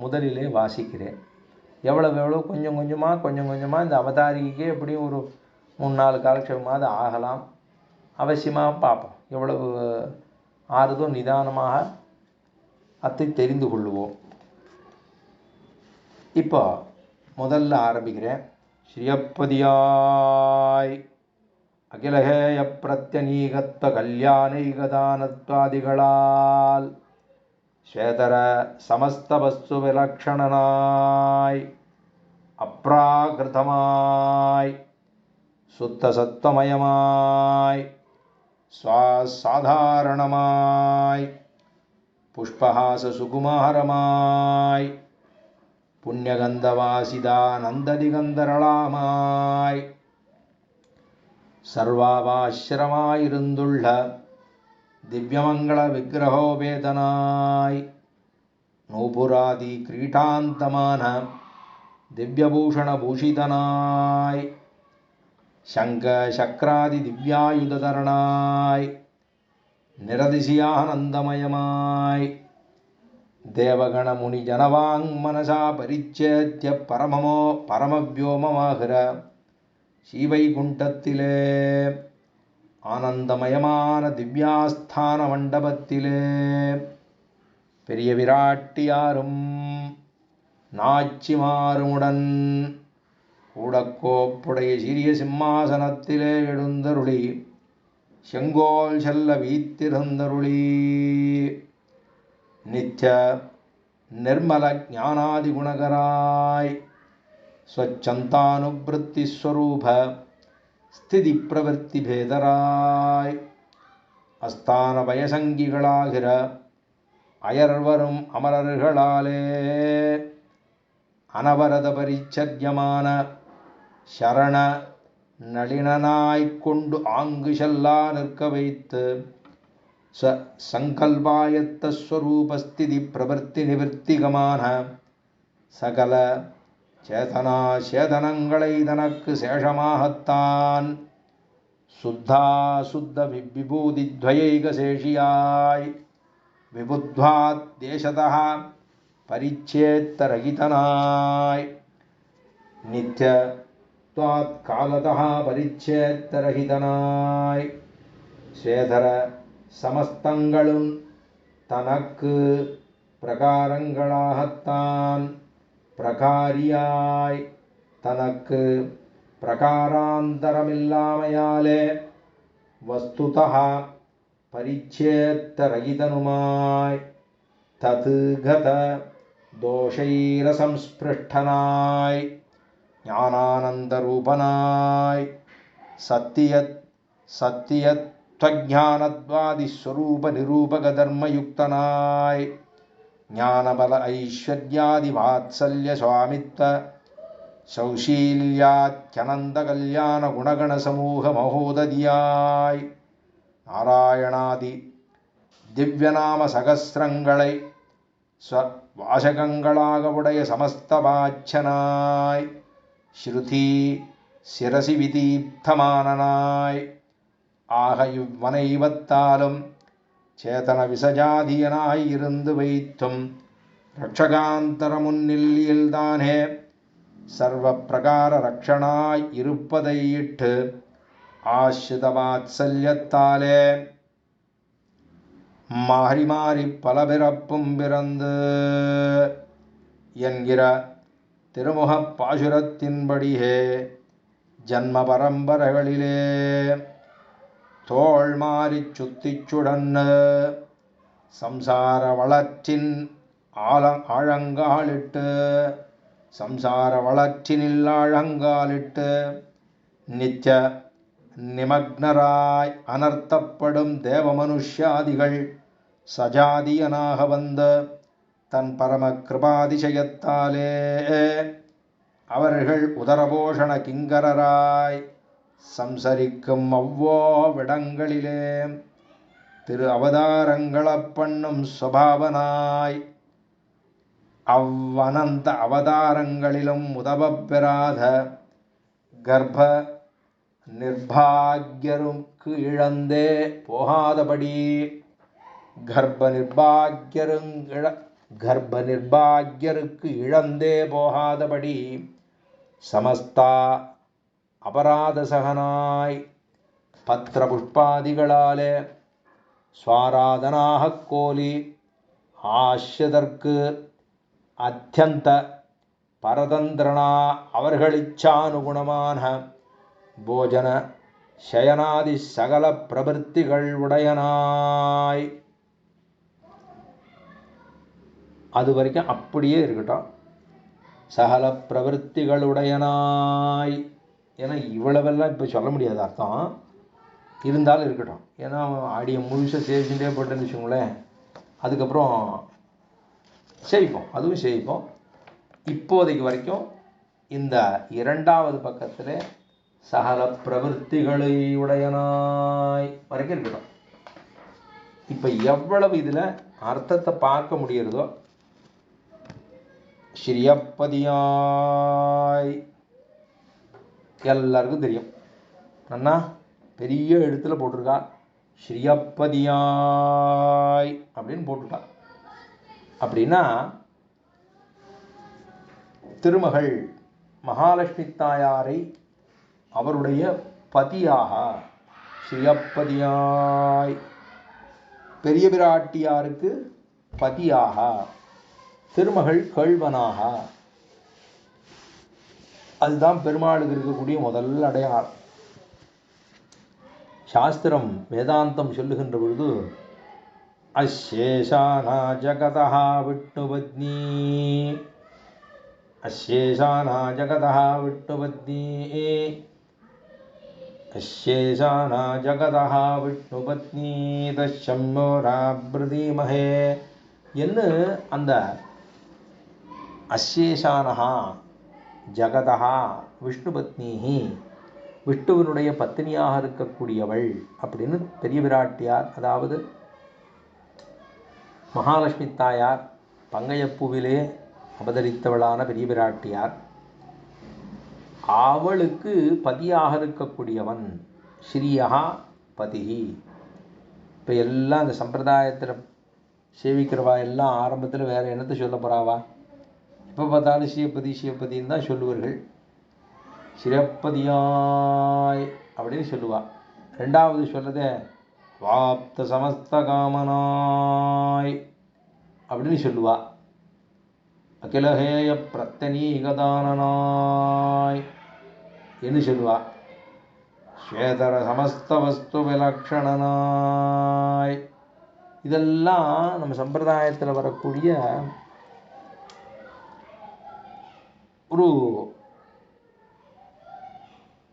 A: முதலிலே வாசிக்கிறேன். எவ்வளோ கொஞ்சம் கொஞ்சமாக இந்த அவதாரிக்கே எப்படியும் ஒரு 3-4 காலட்சேபமாவது ஆகலாம். அவசியமாக பார்ப்போம். எவ்வளவு ஆறுதோ நிதானமாக அதை தெரிந்து கொள்ளுவோம். இப்போ முதல்ல ஆரம்பிக்கிறேன். ஸ்ரீயப்பதியாய் அகிலகேய பிரத்யநீகத்வ கல்யாணைகதானத்வாதிகளால் ஸ்வேதர சமஸ்த வஸ்து விலக்ஷணனாய் அப்ராகிருதமாய் சுத்த சத்வமயமாய் சாதாரணமாய் புஷ்பஹாச சுகுமாரமாய் புண்ணியகந்தவாசிதானந்ததிகந்தரளாமாய் சர்வாபாசிரமாயிருந்துள்ள திவ்யமங்கள விக்கிரகோபேதனாய் நூபுராதி கிரீட்டாந்தமான திவ்யபூஷண பூஷிதனாய் சங்க சக்கராதி திவ்யாயுததரணாய் நிரதிசியானந்தமயமாய் தேவகண முனி ஜனவாங் மனசா பரிச்சேத்ய பரமவியோமமாகிற ஸ்ரீவைகுண்டத்திலே ஆனந்தமயமான திவ்யாஸ்தான மண்டபத்திலே பெரிய விராட்டியாரும் நாச்சிமாருமுடன் கூடக்கோப்புடைய சிறிய சிம்மாசனத்திலே எழுந்தருளி செங்கோல் செல்ல வீத்திருந்தருளி நித்ய நிர்மல ஞானாதி குணகராய் ஸ்வச்சந்தானுப்ருத்தி ஸ்வரூப ஸ்திதி பிரவர்த்தி பேதராய் அஸ்தான பயசங்கிகளாகிற அயர்வரும் அமரர்களாலே அனவரத பரிச்சர்யமான சரண நளினனாய்க்கொண்டு ஆங்கு செல்லா நிற்க வைத்து சங்கல்பாயத்த ஸ்வரூபஸ்திதி பிரவர்த்தி நிவர்த்திகமான சகல சேதனா சேதனங்களை தனக்கு சேஷமாகத்தான் சுத்த விபூதித்வயைகசேஷியாய் விபுத்வாத் தேசதா பரிச்சேத்தரகிதனாய் நித்ய த்வாத் காலதா பரிச்சேத்தரகிதனாய் ஸ்வேதர சமஸ்தங்களும் தனக்கு பிரகாரங்களாகத்தான் பிரகாரியாய் தனக்கு பிரகாராந்தரமில்லாமையாலே வஸ்துதா பரிச்சேத்தரகிதனுமாய் தத்கத தோஷைரசம்ஸ்பிருஷ்டனாய் ஞானானந்தரூபனாய் சத்தியத்வஜானத்வாதிஸ்வரூப நிரூபக தர்மயுக்தனாய் ஞானபல ஐஸ்வர்யாதி வாத்சல்ய சுவாமித்வ சௌஷீல்யாத்யனந்த கல்யாண குணகண சமூக மகோததியாய் நாராயணாதி திவ்யநாம சகஸ்ரங்களை வாசகங்களாக உடைய சமஸ்தவாச்சனாய் ஸ்ருதி சிரசி விதீப்தமானனாய் ஆக இவ்வனைவத்தாலும் சேதன விசஜாதியனாய் இருந்து வைத்தும் ரட்சகாந்தர முன்னில்தானே சர்வ பிரகார ரக்ஷனாய் இருப்பதை இட்டு ஆசிரித வாத்சல்யத்தாலே மாறி மாறி பல பிறப்பும் பிறந்து என்கிற திருமுகப் பாசுரத்தின்படியே ஜன்ம பரம்பரைகளிலே தோள் மாறிச் சுத்திச்சுடன்னு சம்சார வளர்ச்சின் ஆழங்காலிட்டு சம்சார வளர்ச்சினில் ஆழங்காலிட்டு நித்ய நிமக்னராய் அனர்த்தப்படும் தேவ மனுஷ்யாதிகள் சஜாதியனாக வந்த தன் பரம கிருபாதிசயத்தாலே அவர்கள் உதரபோஷண கிங்கரராய் சம்சரிக்கும் அவ்வோவிடங்களிலே திரு அவதாரங்களப் பண்ணும் சுபாவனாய் அவ்வனந்த அவதாரங்களிலும் உதவப் பெறாத கர்ப்ப நிர்பாக்யருக்கு இழந்தே போகாதபடி கர்ப்ப நிர்பாக்யருக்கு இழந்தே போகாதபடி சமஸ்தா அபராத சகனாய் பத்திர புஷ்பாதிகளாலே ஸ்வாராதனாக கோலி ஆஷ்யதற்கு அத்தியந்த பரதந்திரனா அவர்களிச்சானுகுணமான போஜன சயனாதி சகல பிரவருத்திகள் உடையனாய். அது வரைக்கும் அப்படியே இருக்கட்டும். சகல பிரவருத்திகள் உடையனாய், ஏன்னா இவ்வளவெல்லாம் இப்போ சொல்ல முடியாது அர்த்தம், இருந்தாலும் இருக்கட்டும். ஏன்னா ஆடிய முழுசாக சேவிச்சுட்டே போட்டேன்னு வச்சுக்கோங்களேன், அதுக்கப்புறம் செய்ப்போம், அதுவும் செய்ப்போம். இப்போதைக்கு வரைக்கும் இந்த இரண்டாவது பக்கத்தில் சகல பிரவருத்திகளை உடையனாய் வரைக்கும் இருக்கட்டும். இப்போ எவ்வளவு இதில் அர்த்தத்தை பார்க்க முடியறதோ, ஸ்ரீயப்பதியாய் எல்லாருக்கும் தெரியும். அண்ணா பெரிய எழுத்துல போட்டிருக்கா, ஸ்ரீயப்பதியாய் அப்படின்னு போட்டுட்டா. அப்படின்னா திருமகள் மகாலட்சுமி தாயாரை அவருடைய பதியாக ஸ்ரீயப்பதியாய், பெரிய பிராட்டியாருக்கு பதியாக, திருமகள் கேள்வனாக. அதுதான் பெருமாளுக்கு இருக்கக்கூடிய முதல் அடையாளம். சாஸ்திரம் வேதாந்தம் சொல்லுகின்ற பொழுது அசேஷானா ஜகதா விஷ்ணுபத்னி, அசேஷானா ஜகதா விஷ்ணுபத்னி, அசேஷானா ஜகதா விஷ்ணுபத்னி தஷம்மோராப்ரதீமஹே என்று அந்த அசேஷானஹா ஜகதா விஷ்ணுபத்னிஹி, விஷ்ணுவினுடைய பத்தினியாக இருக்கக்கூடியவள் அப்படின்னு பெரிய பிராட்டியார், அதாவது மகாலட்சுமி தாயார் பங்கையப்பூவிலே அவதரித்தவளான பெரிய பிராட்டியார், அவளுக்கு பதியாக இருக்கக்கூடியவன் ஸ்ரீயா பதிஹி. இப்போ எல்லாம் இந்த சம்பிரதாயத்தில் சேவிக்கிறவா எல்லாம் ஆரம்பத்தில் வேறு என்னத்தை சொல்ல போகிறாவா? இப்போ பார்த்தாலும் ஸ்ரீயப்பதி ஸ்ரீயப்பதின்னு தான் சொல்லுவார்கள். ஸ்ரீயப்பதியாய் அப்படின்னு சொல்லுவா. ரெண்டாவது சொல்லதே வாப்த சமஸ்த காமனாய் அப்படின்னு சொல்லுவா. அகிலஹேய பிரத்தனீகதானனாய் என்று சொல்லுவா. ஸ்வேதர சமஸ்த வஸ்து விலக்ஷணனாய். இதெல்லாம் நம்ம சம்பிரதாயத்தில் வரக்கூடிய ஒரு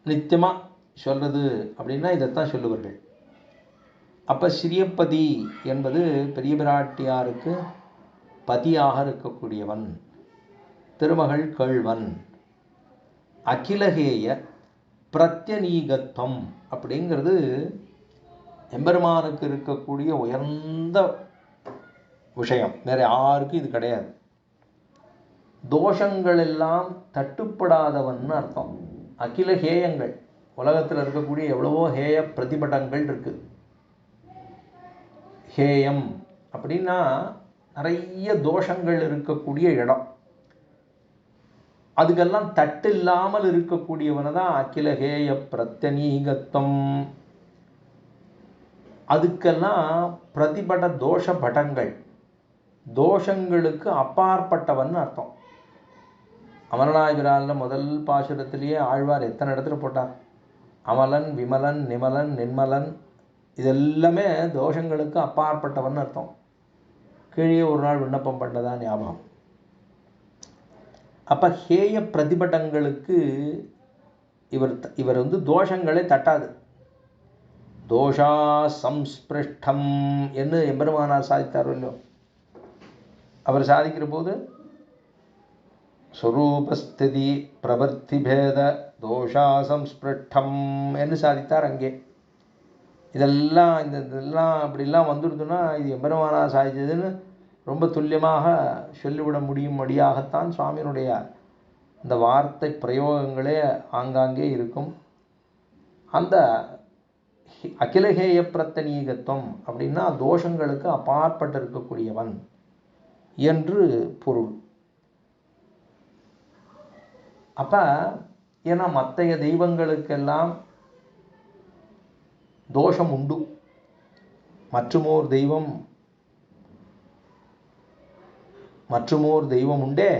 A: நித்தியமாக சொல்கிறது அப்படின்னா இதைத்தான் சொல்லுவார்கள். அப்போ ஸ்ரீயப்பதி என்பது பெரிய பிராட்டியாருக்கு பதியாக இருக்கக்கூடியவன், திருமகள் கேள்வன். அகிலகேய பிரத்யநீகத்துவம் அப்படிங்கிறது எம்பெருமானுக்கு இருக்கக்கூடிய உயர்ந்த விஷயம், வேறு யாருக்கும் இது கிடையாது. தோஷங்கள் எல்லாம் தட்டுப்படாதவன் அர்த்தம். அகில ஹேயங்கள், உலகத்தில் இருக்கக்கூடிய எவ்வளவோ ஹேய பிரதிபடங்கள் இருக்கு. ஹேயம் அப்படின்னா நிறைய தோஷங்கள் இருக்கக்கூடிய இடம், அதுக்கெல்லாம் தட்டு இல்லாமல் இருக்கக்கூடியவனை தான் அகிலஹேய பிரத்யநீகத்துவம். அதுக்கெல்லாம் பிரதிபட தோஷ படங்கள், தோஷங்களுக்கு அப்பாற்பட்டவன் அர்த்தம். அமரநாயகரால் முதல் பாசுரத்திலேயே ஆழ்வார் எத்தனை இடத்துல போட்டார்? அமலன், விமலன், நிமலன், நிர்மலன், இதெல்லாமே தோஷங்களுக்கு அப்பாற்பட்டவன் அர்த்தம். கீழே ஒரு நாள் விண்ணப்பம் பண்ணதான் ஞாபகம். அப்போ ஹேய பிரதிபடங்களுக்கு இவர் தோஷங்களை தட்டாது. தோஷா சம்ஸ்பிருஷ்டம் என்று எம்பெருமானார் சாதித்தாரோ இல்லையோ, அவர் சாதிக்கிற போது ஸ்வரூபஸ்திதி பிரவர்த்தி பேத தோஷா சம்ஸ்பிருஷ்டம் என்று சாதித்தார். அங்கே இதெல்லாம் அப்படிலாம் வந்துடுதுன்னா இது எம்பெருமானார் சாதிச்சதுன்னு ரொம்ப துல்லியமாக சொல்லிவிட முடியும்படியாகத்தான் சுவாமியினுடைய இந்த வார்த்தை பிரயோகங்களே ஆங்காங்கே இருக்கும். அந்த அகிலகேய பிரத்தனீகத்துவம் அப்படின்னா தோஷங்களுக்கு அப்பாற்பட்டு இருக்கக்கூடியவன் என்று பொருள். அப்ப ஏன்னா மற்றைய தெய்வங்களுக்கெல்லாம் தோஷம் உண்டு. மற்றுமோர் தெய்வம் உண்டே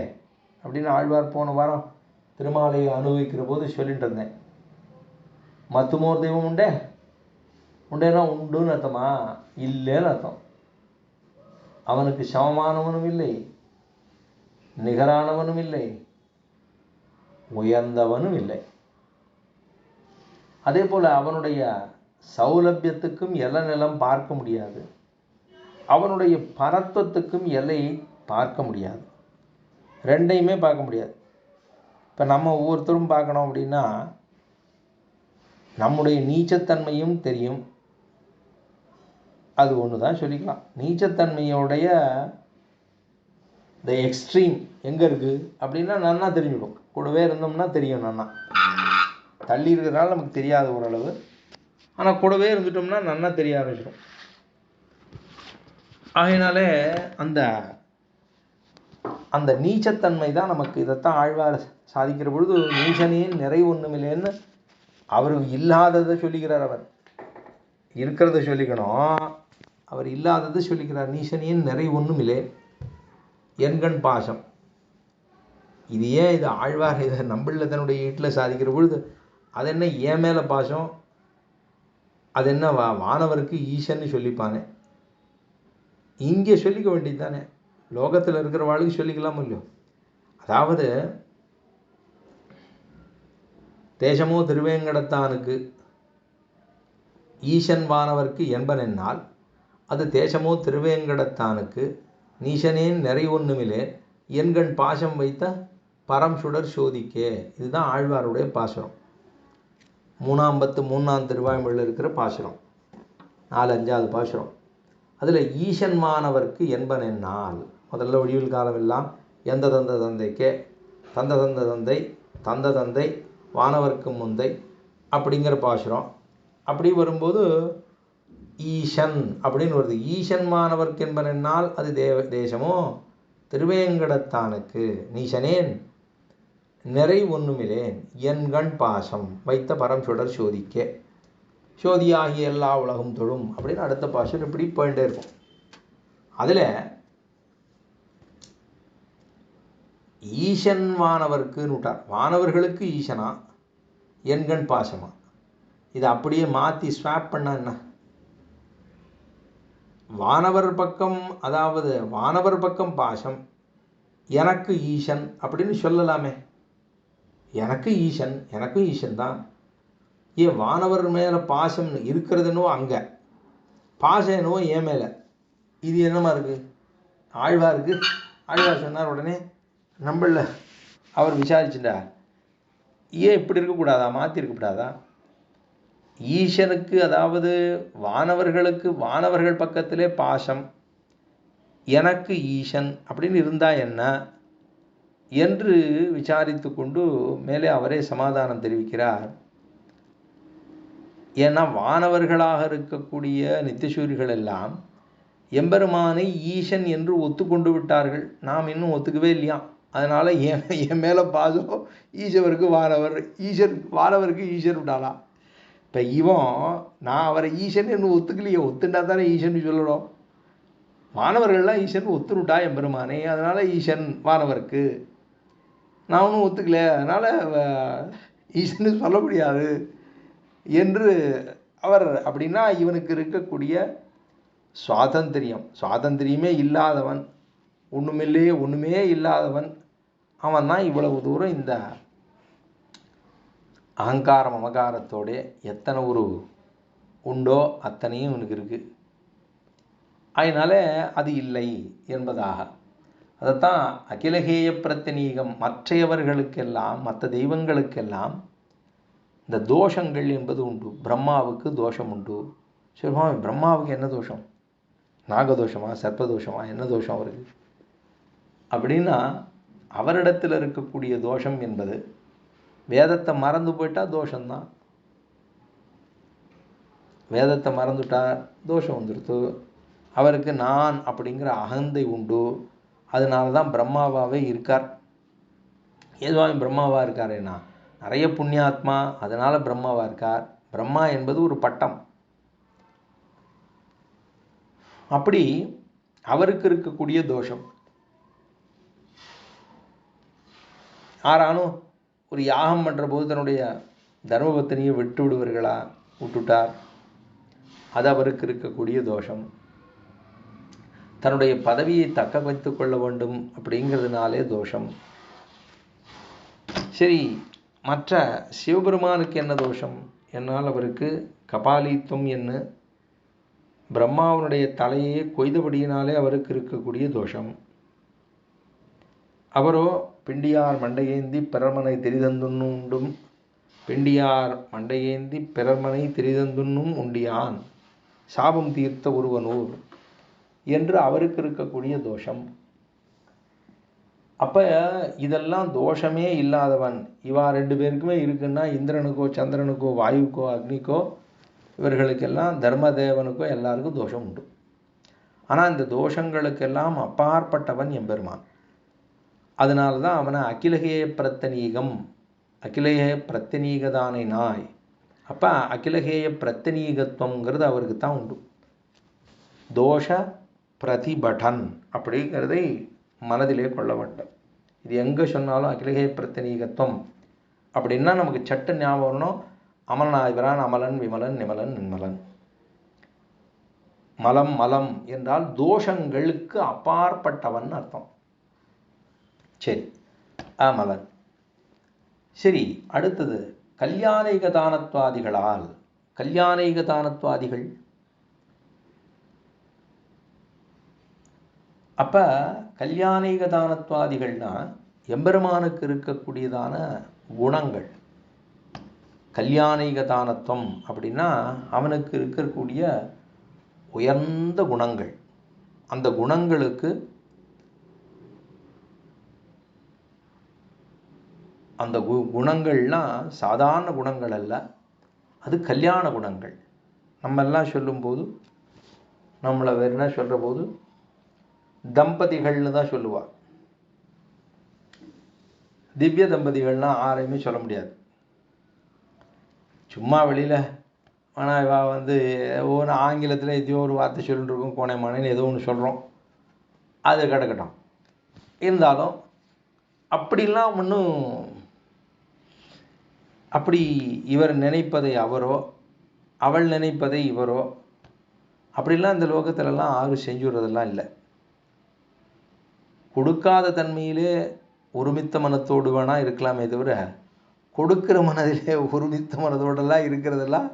A: அப்படின்னு ஆழ்வார் போன வாரம் திருமாலையை அனுபவிக்கிற போது சொல்லிட்டு இருந்தேன். மற்றுமோர் தெய்வம் உண்டேன்னா உண்டுன்னு அர்த்தமா? இல்லைன்னு அர்த்தம். அவனுக்கு சமமானவனும் இல்லை, நிகரானவனும் இல்லை, உயர்ந்தவனும் இல்லை. அதே போல அவனுடைய சௌலபியத்துக்கும் எல்லை நிலம் பார்க்க முடியாது, அவனுடைய பரத்துவத்துக்கும் எல்லையை பார்க்க முடியாது, ரெண்டையுமே பார்க்க முடியாது. இப்போ நம்ம ஒவ்வொருத்தரும் பார்க்கணும் அப்படின்னா நம்முடைய நீச்சத்தன்மையும் தெரியும். அது ஒன்று தான் சொல்லிக்கலாம். நீச்சத்தன்மையோடைய த எக்ஸ்ட்ரீம் எங்கே இருக்குது அப்படின்னா நன்னா தெரிஞ்சுடும். கூடவே இருந்தோம்னா தெரியும். நன்னா தள்ளி இருக்கிறதுனால நமக்கு தெரியாத ஓரளவு, ஆனால் கூடவே இருந்துட்டோம்னா நன்னா தெரிய ஆரம்பிச்சிடும். ஆகையினாலே அந்த நீச்சத்தன்மை தான் நமக்கு. இதைத்தான் ஆழ்வார் சாதிக்கிற பொழுது நீச்சனையும் நிறைவு ஒன்றுமில்லைன்னு அவர் இல்லாததை சொல்லிக்கிறார். அவர் இருக்கிறத சொல்லிக்கணும், அவர் இல்லாததை சொல்லிக்கிறார். நீசனியின் நிறை ஒன்றுமில்லை என்கண் பாசம். இது ஏன் இது ஆழ்வார் இதை நம்பிள்ள தன்னுடைய வீட்டில் சாதிக்கிற பொழுது அது என்ன ஏன் மேலே பாசம், அது என்ன வானவருக்கு ஈசன்னு சொல்லிப்பானே, இங்கே சொல்லிக்க வேண்டியது தானே. லோகத்தில் இருக்கிற வாழ்க்கை சொல்லிக்கலாம் இல்லையோ. அதாவது தேசமோ திருவேங்கடத்தானுக்கு ஈசன் வானவர்க்கு என்பன் என்னால் அது தேசமோ திருவேங்கடத்தானுக்கு நீசனேன் நிறை ஒன்றுமிலே என்கண் பாசம் வைத்த பரம் சுடர் சோதிக்கே. இதுதான் ஆழ்வாருடைய பாசுரம். 3 திருவாய்மொழியில் இருக்கிற பாசுரம், 4-5வது பாசுரம். அதில் ஈசன் மாணவர்க்கு என்பன் என்னால் முதல்ல ஒழிவில் காலம் எல்லாம் எந்த தந்த தந்தைக்கே தந்த தந்த தந்தை தந்த தந்தை வானவர்க்கு முந்தை அப்படிங்கிற பாசுரம். அப்படி வரும்போது ஈசன் அப்படின்னு வருது. ஈசன் மாணவர்க்கு என்பன் என்னால் அது தேசமோ திருவேங்கடத்தானுக்கு நீசனேன் நிறை ஒன்றுமிலேன் என்கண் பாசம் வைத்த பரம் சுடர் சோதிக்கே சோதியாகிய எல்லா உலகம் தொழும் அப்படின்னு அடுத்த பாசுரம் இப்படி போயிட்டே இருக்கும். அதில் ஈசன் வானவர்க்குன்னு விட்டார். வானவர்களுக்கு ஈசனா என்கண் பாசமா? இதை அப்படியே மாற்றி ஸ்வாப் பண்ண என்ன? வானவர் பக்கம், அதாவது வானவர் பக்கம் பாசம், எனக்கு ஈசன் அப்படின்னு சொல்லலாமே. எனக்கு ஈசன், எனக்கும் ஈசன் தான். ஏன் வானவர் மேலே பாசம் இருக்கிறதுனோ அங்கே, பாசம் என்னவோ என் மேலே. இது என்னமா இருக்குது? ஆழ்வார் சொன்னார். உடனே நம்மள அவர் விசாரிச்சுட்டா, ஏன் இப்படி இருக்கக்கூடாதா, மாற்றி இருக்கக்கூடாதா? ஈசனுக்கு, அதாவது வானவர்களுக்கு வானவர்கள் பக்கத்திலே பாசம், எனக்கு ஈசன் அப்படின்னு இருந்தா என்ன என்று விசாரித்து கொண்டு மேலே அவரே சமாதானம் தெரிவிக்கிறார். ஏன்னா வானவர்களாக இருக்கக்கூடிய நித்தியசூரிகள் எல்லாம் எம்பெருமானை ஈசன் என்று ஒத்துக்கொண்டு விட்டார்கள். நாம் இன்னும் ஒத்துக்கவே இல்லையா. அதனால் என் மேலே பாசம் ஈஸ்வருக்கு வானவருக்கு ஈஸ்வர் விட்டாளா? இப்போ நான் அவரை ஈசன் என்று ஒத்துக்கலையே, ஒத்துண்டா தானே ஈசன் சொல்லணும். வானவர்கள்லாம் ஈசன் ஒத்துனுட்டா எம்பெருமானே, அதனால் ஈசன் வானவருக்கு. நான் ஒன்றும் ஒத்துக்கல, அதனால் ஈசன்னு சொல்ல முடியாது என்று அவர். அப்படின்னா இவனுக்கு இருக்கக்கூடிய சுவாதந்திரியமே இல்லாதவன், ஒன்றுமே இல்லாதவன் அவன் தான் இவ்வளவு தூரம் இந்த அகங்காரம் மமகாரத்தோட எத்தனை ஒரு உண்டோ அத்தனையும் இவனுக்கு இருக்குது. அதனால அது இல்லை என்பதாக. அதைத்தான் அகிலகேய பிரத்தினீகம். மற்றையவர்களுக்கெல்லாம், மற்ற தெய்வங்களுக்கெல்லாம் இந்த தோஷங்கள் என்பது உண்டு. பிரம்மாவுக்கு தோஷம் உண்டு. சரி, பிரம்மாவுக்கு என்ன தோஷம்? நாகதோஷமா, சர்ப்பதோஷமா, என்ன தோஷம் அவருக்கு அப்படின்னா, அவரிடத்தில் இருக்கக்கூடிய தோஷம் என்பது வேதத்தை மறந்து போயிட்டால் தோஷம்தான். வேதத்தை மறந்துட்டார், தோஷம் வந்துடுத்து. அவருக்கு நான் அப்படிங்கிற அகந்தை உண்டு. அதனால தான் பிரம்மாவாகவே இருக்கார். ஏதுவாக பிரம்மாவாக இருக்காருன்னா நிறைய புண்ணியாத்மா, அதனால் பிரம்மாவாக இருக்கார். பிரம்மா என்பது ஒரு பட்டம். அப்படி அவருக்கு இருக்கக்கூடிய தோஷம். ஆறானும் ஒரு யாகம் பண்ணுற போது தன்னுடைய தர்மபத்தினியை விட்டு விடுவார்களா? விட்டுட்டார். அது அவருக்கு இருக்கக்கூடிய தோஷம். தன்னுடைய பதவியை தக்க வைத்துக் கொள்ள வேண்டும் அப்படிங்கிறதுனாலே தோஷம். சரி, மற்ற சிவபெருமானுக்கு என்ன தோஷம் என்னால் அவருக்கு கபாலித்துவம் என்ன, பிரம்மாவனுடைய தலையே கொய்தபடியினாலே அவருக்கு இருக்கக்கூடிய தோஷம். அவரோ பிண்டியார் மண்டையேந்தி பிறர்மனை திரிதந்துண்ணும் உண்டும், பிண்டியார் மண்டையேந்தி பிறர்மனை திரிதந்துண்ணும் உண்டியான் சாபம் தீர்த்த ஒருவனூர் என்று அவருக்கு இருக்கக்கூடிய தோஷம். அப்போ இதெல்லாம் தோஷமே இல்லாதவன். இவா ரெண்டு பேருக்குமே இருக்குன்னா இந்திரனுக்கோ சந்திரனுக்கோ வாயுக்கோ அக்னிக்கோ இவர்களுக்கெல்லாம் தர்மதேவனுக்கோ எல்லாருக்கும் தோஷம் உண்டு. ஆனால் இந்த தோஷங்களுக்கெல்லாம் அப்பாற்பட்டவன் எம்பெருமான். அதனால தான் அவனை அகிலகேய பிரத்தனீகம், அகிலகேய பிரத்தனீகதானே நாய். அப்போ அகிலகேய பிரத்தனீகத்துவங்கிறது அவருக்கு தான் உண்டு. தோஷ பிரதிபடன் அப்படிங்கிறதை மனதிலே கொள்ள வேண்டும். இது எங்கே சொன்னாலும் அகிலகேய பிரத்தனீகத்துவம் அப்படின்னா நமக்கு சட்ட ஞாபகம் வரணும். அமலனாய்வரான் அமலன் விமலன் நிமலன் நின்மலன். மலம் மலம் என்றால் தோஷங்களுக்கு அப்பாற்பட்டவன் அர்த்தம். சரி, அமலன். சரி, அடுத்தது கல்யாணைக தானத்வாதிகளால். கல்யாணைக தானத்வாதிகள் அப்போ கல்யாணைக தானத்வாதிகள்னா எம்பெருமானுக்கு இருக்கக்கூடியதான குணங்கள். கல்யாணைக தானத்துவம் அப்படின்னா அவனுக்கு இருக்கக்கூடிய உயர்ந்த குணங்கள். அந்த குணங்களுக்கு அந்த குணங்கள்லாம் சாதாரண குணங்கள் அல்ல, அது கல்யாண குணங்கள். நம்ம எல்லாம் சொல்லும்போது நம்மளை வேறு என்ன சொல்கிற போது தம்பதிகள்னு தான் சொல்லுவாள். திவ்ய தம்பதிகள்னால் யாரையுமே சொல்ல முடியாது. சும்மா வெளியில் ஆனால் இவா ஒன்று ஆங்கிலத்தில் எதையோ ஒரு வார்த்தை சொல்லிட்டு இருக்கோம், கோணைமானேன்னு ஏதோ ஒன்று சொல்கிறோம், அது கிடக்கட்டும். இருந்தாலும் அப்படிலாம் ஒன்றும் அப்படி இவர் நினைப்பதை அவரோ அவள் நினைப்பதை இவரோ அப்படிலாம் இந்த லோகத்திலலாம் யாரும் செஞ்சுடுறதெல்லாம் இல்லை. கொடுக்காத தன்மையிலே ஒருமித்த மனத்தோடு வேணால் இருக்கலாமே தவிர கொடுக்கிற மனதிலே ஒருமித்த மனதோடெல்லாம் இருக்கிறதெல்லாம்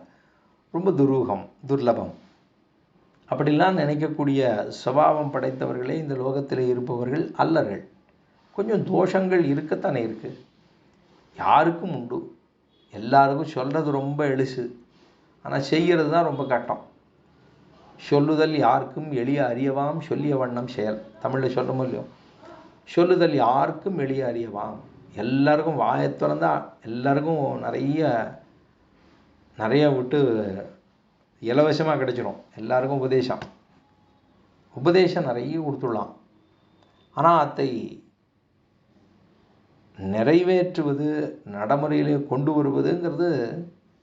A: ரொம்ப துரூகம், துர்லபம். அப்படிலாம் நினைக்கக்கூடிய சுபாவம் படைத்தவர்களே இந்த லோகத்தில் இருப்பவர்கள் அல்லர்கள். கொஞ்சம் தோஷங்கள் இருக்கத்தானே இருக்குது, யாருக்கும் உண்டு. எல்லாருக்கும் சொல்கிறது ரொம்ப எளிசு, ஆனால் செய்கிறது தான் ரொம்ப கஷ்டம். சொல்லுதல் யாருக்கும் எளிய அறியவாம் சொல்லிய வண்ணம் செயல். தமிழில் சொல்கிறோமோ இல்லையோ, சொல்லுதல் யாருக்கும் எளிய அறியவாம். எல்லாருக்கும் வாயை திறந்தா எல்லாருக்கும் நிறைய விட்டு இலவசமாக கிடைச்சிடும். எல்லாருக்கும் உபதேசம் நிறைய கொடுத்துடலாம். ஆனால் அதை நிறைவேற்றுவது, நடைமுறையிலே கொண்டு வருவதுங்கிறது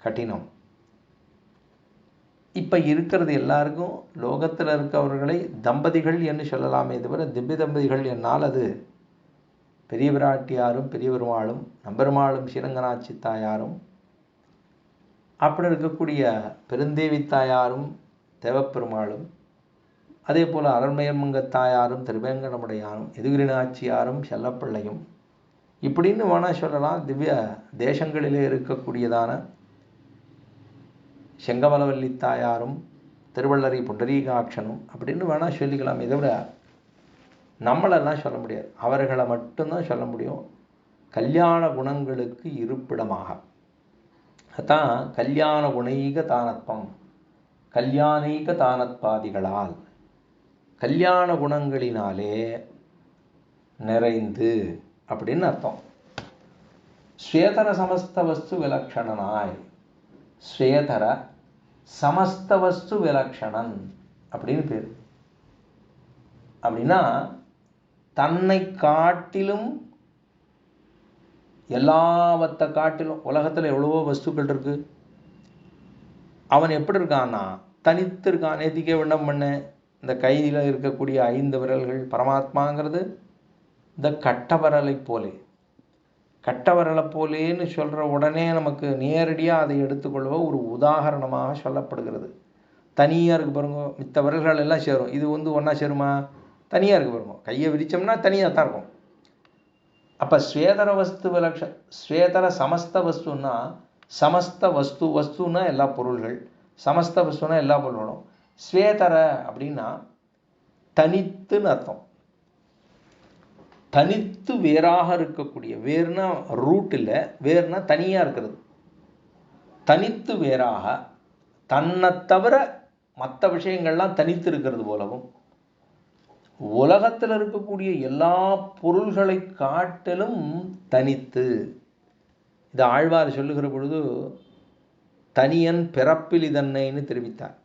A: கடினம். இப்போ இருக்கிறது எல்லாருக்கும் லோகத்தில் இருக்கவர்களை தம்பதிகள் என்று சொல்லலாமே தவிர திவ்ய தம்பதிகள் என்னால் அது பெரிய பிராட்டியாரும் பெரிய பெருமாளும் நம்பெருமாளும் ஸ்ரீரங்கநாச்சி தாயாரும் அப்படி இருக்கக்கூடிய பெருந்தேவி தாயாரும் தேவப்பெருமாளும் அதே போல் அருள்மயமங்க தாயாரும் திருவேங்கடமுடையாரும் எதுகிரிநாச்சியாரும் செல்லப்பிள்ளையும் இப்படின்னு வேணால் சொல்லலாம். திவ்ய தேசங்களிலே இருக்கக்கூடியதான செங்கமலவல்லி தாயாரும் திருவள்ளரி புண்டரீகாட்சனும் அப்படின்னு வேணால் சொல்லிக்கலாம். இதை விட நம்மளெல்லாம் சொல்ல முடியாது, அவர்களை மட்டும்தான் சொல்ல முடியும். கல்யாண குணங்களுக்கு இருப்பிடமாக அதான் கல்யாண குணைக தானத்வம், கல்யாணீக தானத்வாதிகளால். கல்யாண குணங்களினாலே நிறைந்து அப்படின்னு அர்த்தம். ஸ்வேதர சமஸ்த வஸ்து விலக்ஷணனாய், ஸ்வேதர சமஸ்த வஸ்து விலக்ஷணன் அப்படின்னு பேர். அப்படின்னா தன்னை காட்டிலும், எல்லாவற்றை காட்டிலும், உலகத்தில் எவ்வளவோ வஸ்துக்கள் இருக்கு, அவன் எப்படி இருக்கான்னா தனித்து இருக்கான். நேத்திக்கே விண்ணம் பண்ண, இந்த கையில் இருக்கக்கூடிய 5 விரல்கள் பரமாத்மாங்கிறது இந்த கட்டவரலை போலே, கட்டவரலை போலேன்னு சொல்கிற உடனே நமக்கு நேரடியாக அதை எடுத்துக்கொள்வ ஒரு உதாரணமாக சொல்லப்படுகிறது. தனியாக இருக்கு பாருங்க, மித்த விரல்கள் எல்லாம் சேரும், இது ஒன்றா சேருமா? தனியாக இருக்கு பாருங்க. கையை விரிச்சோம்னா தனியாக தான் இருக்கும். அப்போ ஸ்வேதர வஸ்து ஸ்வேதர சமஸ்த வஸ்துன்னா, சமஸ்த வஸ்து, வஸ்துன்னா எல்லா பொருள்கள், சமஸ்த வஸ்துனா எல்லா பொருள்களும். ஸ்வேதர அப்படின்னா தனித்துன்னு அர்த்தம். தனித்து வேறாக இருக்கக்கூடிய, வேர்னா ரூட் இல்லை, வேர்னா தனியாக இருக்கிறது. தனித்து வேறாக, தன்னை தவிர மற்ற விஷயங்கள்லாம் தனித்து இருக்கிறது போலவும், உலகத்தில் இருக்கக்கூடிய எல்லா பொருள்களை காட்டிலும் தனித்து. இது ஆழ்வார் சொல்லுகிற பொழுது தனியன் பிறப்பில் இதன்னைன்னு தெரிவித்தார்.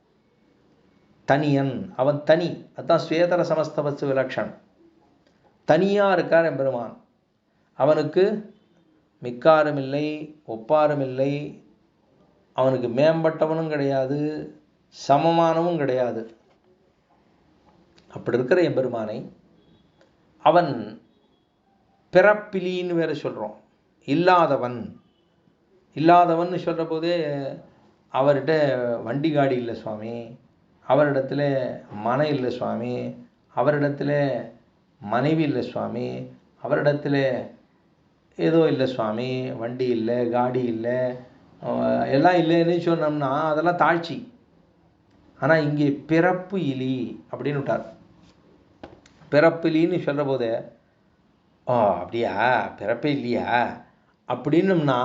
A: தனியன், அவன் தனி, அதுதான் ஸ்வேதர சமஸ்த வஸ்து விலக்ஷணம். தனியாக இருக்கார் எம்பெருமான். அவனுக்கு மிக்காரும் இல்லை, ஒப்பாரும் இல்லை, அவனுக்கு மேம்பட்டவனும் கிடையாது, சமமானவும் கிடையாது. அப்படி இருக்கிற எம்பெருமானை அவன் பிறப்பிலின்னு வேற சொல்கிறோம். இல்லாதவன், இல்லாதவன் சொல்கிற போதே அவர்கிட்ட வண்டி காடி இல்லை சுவாமி, அவரிடத்துல மனை இல்லை சுவாமி, அவரிடத்துல மனைவி இல்லை சுவாமி, அவரிடத்துல ஏதோ இல்லை சுவாமி, வண்டி இல்லை, காடி இல்லை, எல்லாம் இல்லைன்னு சொன்னோம்னா அதெல்லாம் தாழ்ச்சி. ஆனால் இங்கே பிறப்பு இலி அப்படின்னு விட்டார். பிறப்பிலின்னு சொல்கிற போது, ஓ அப்படியா, பிறப்பே இல்லையா அப்படின்னம்னா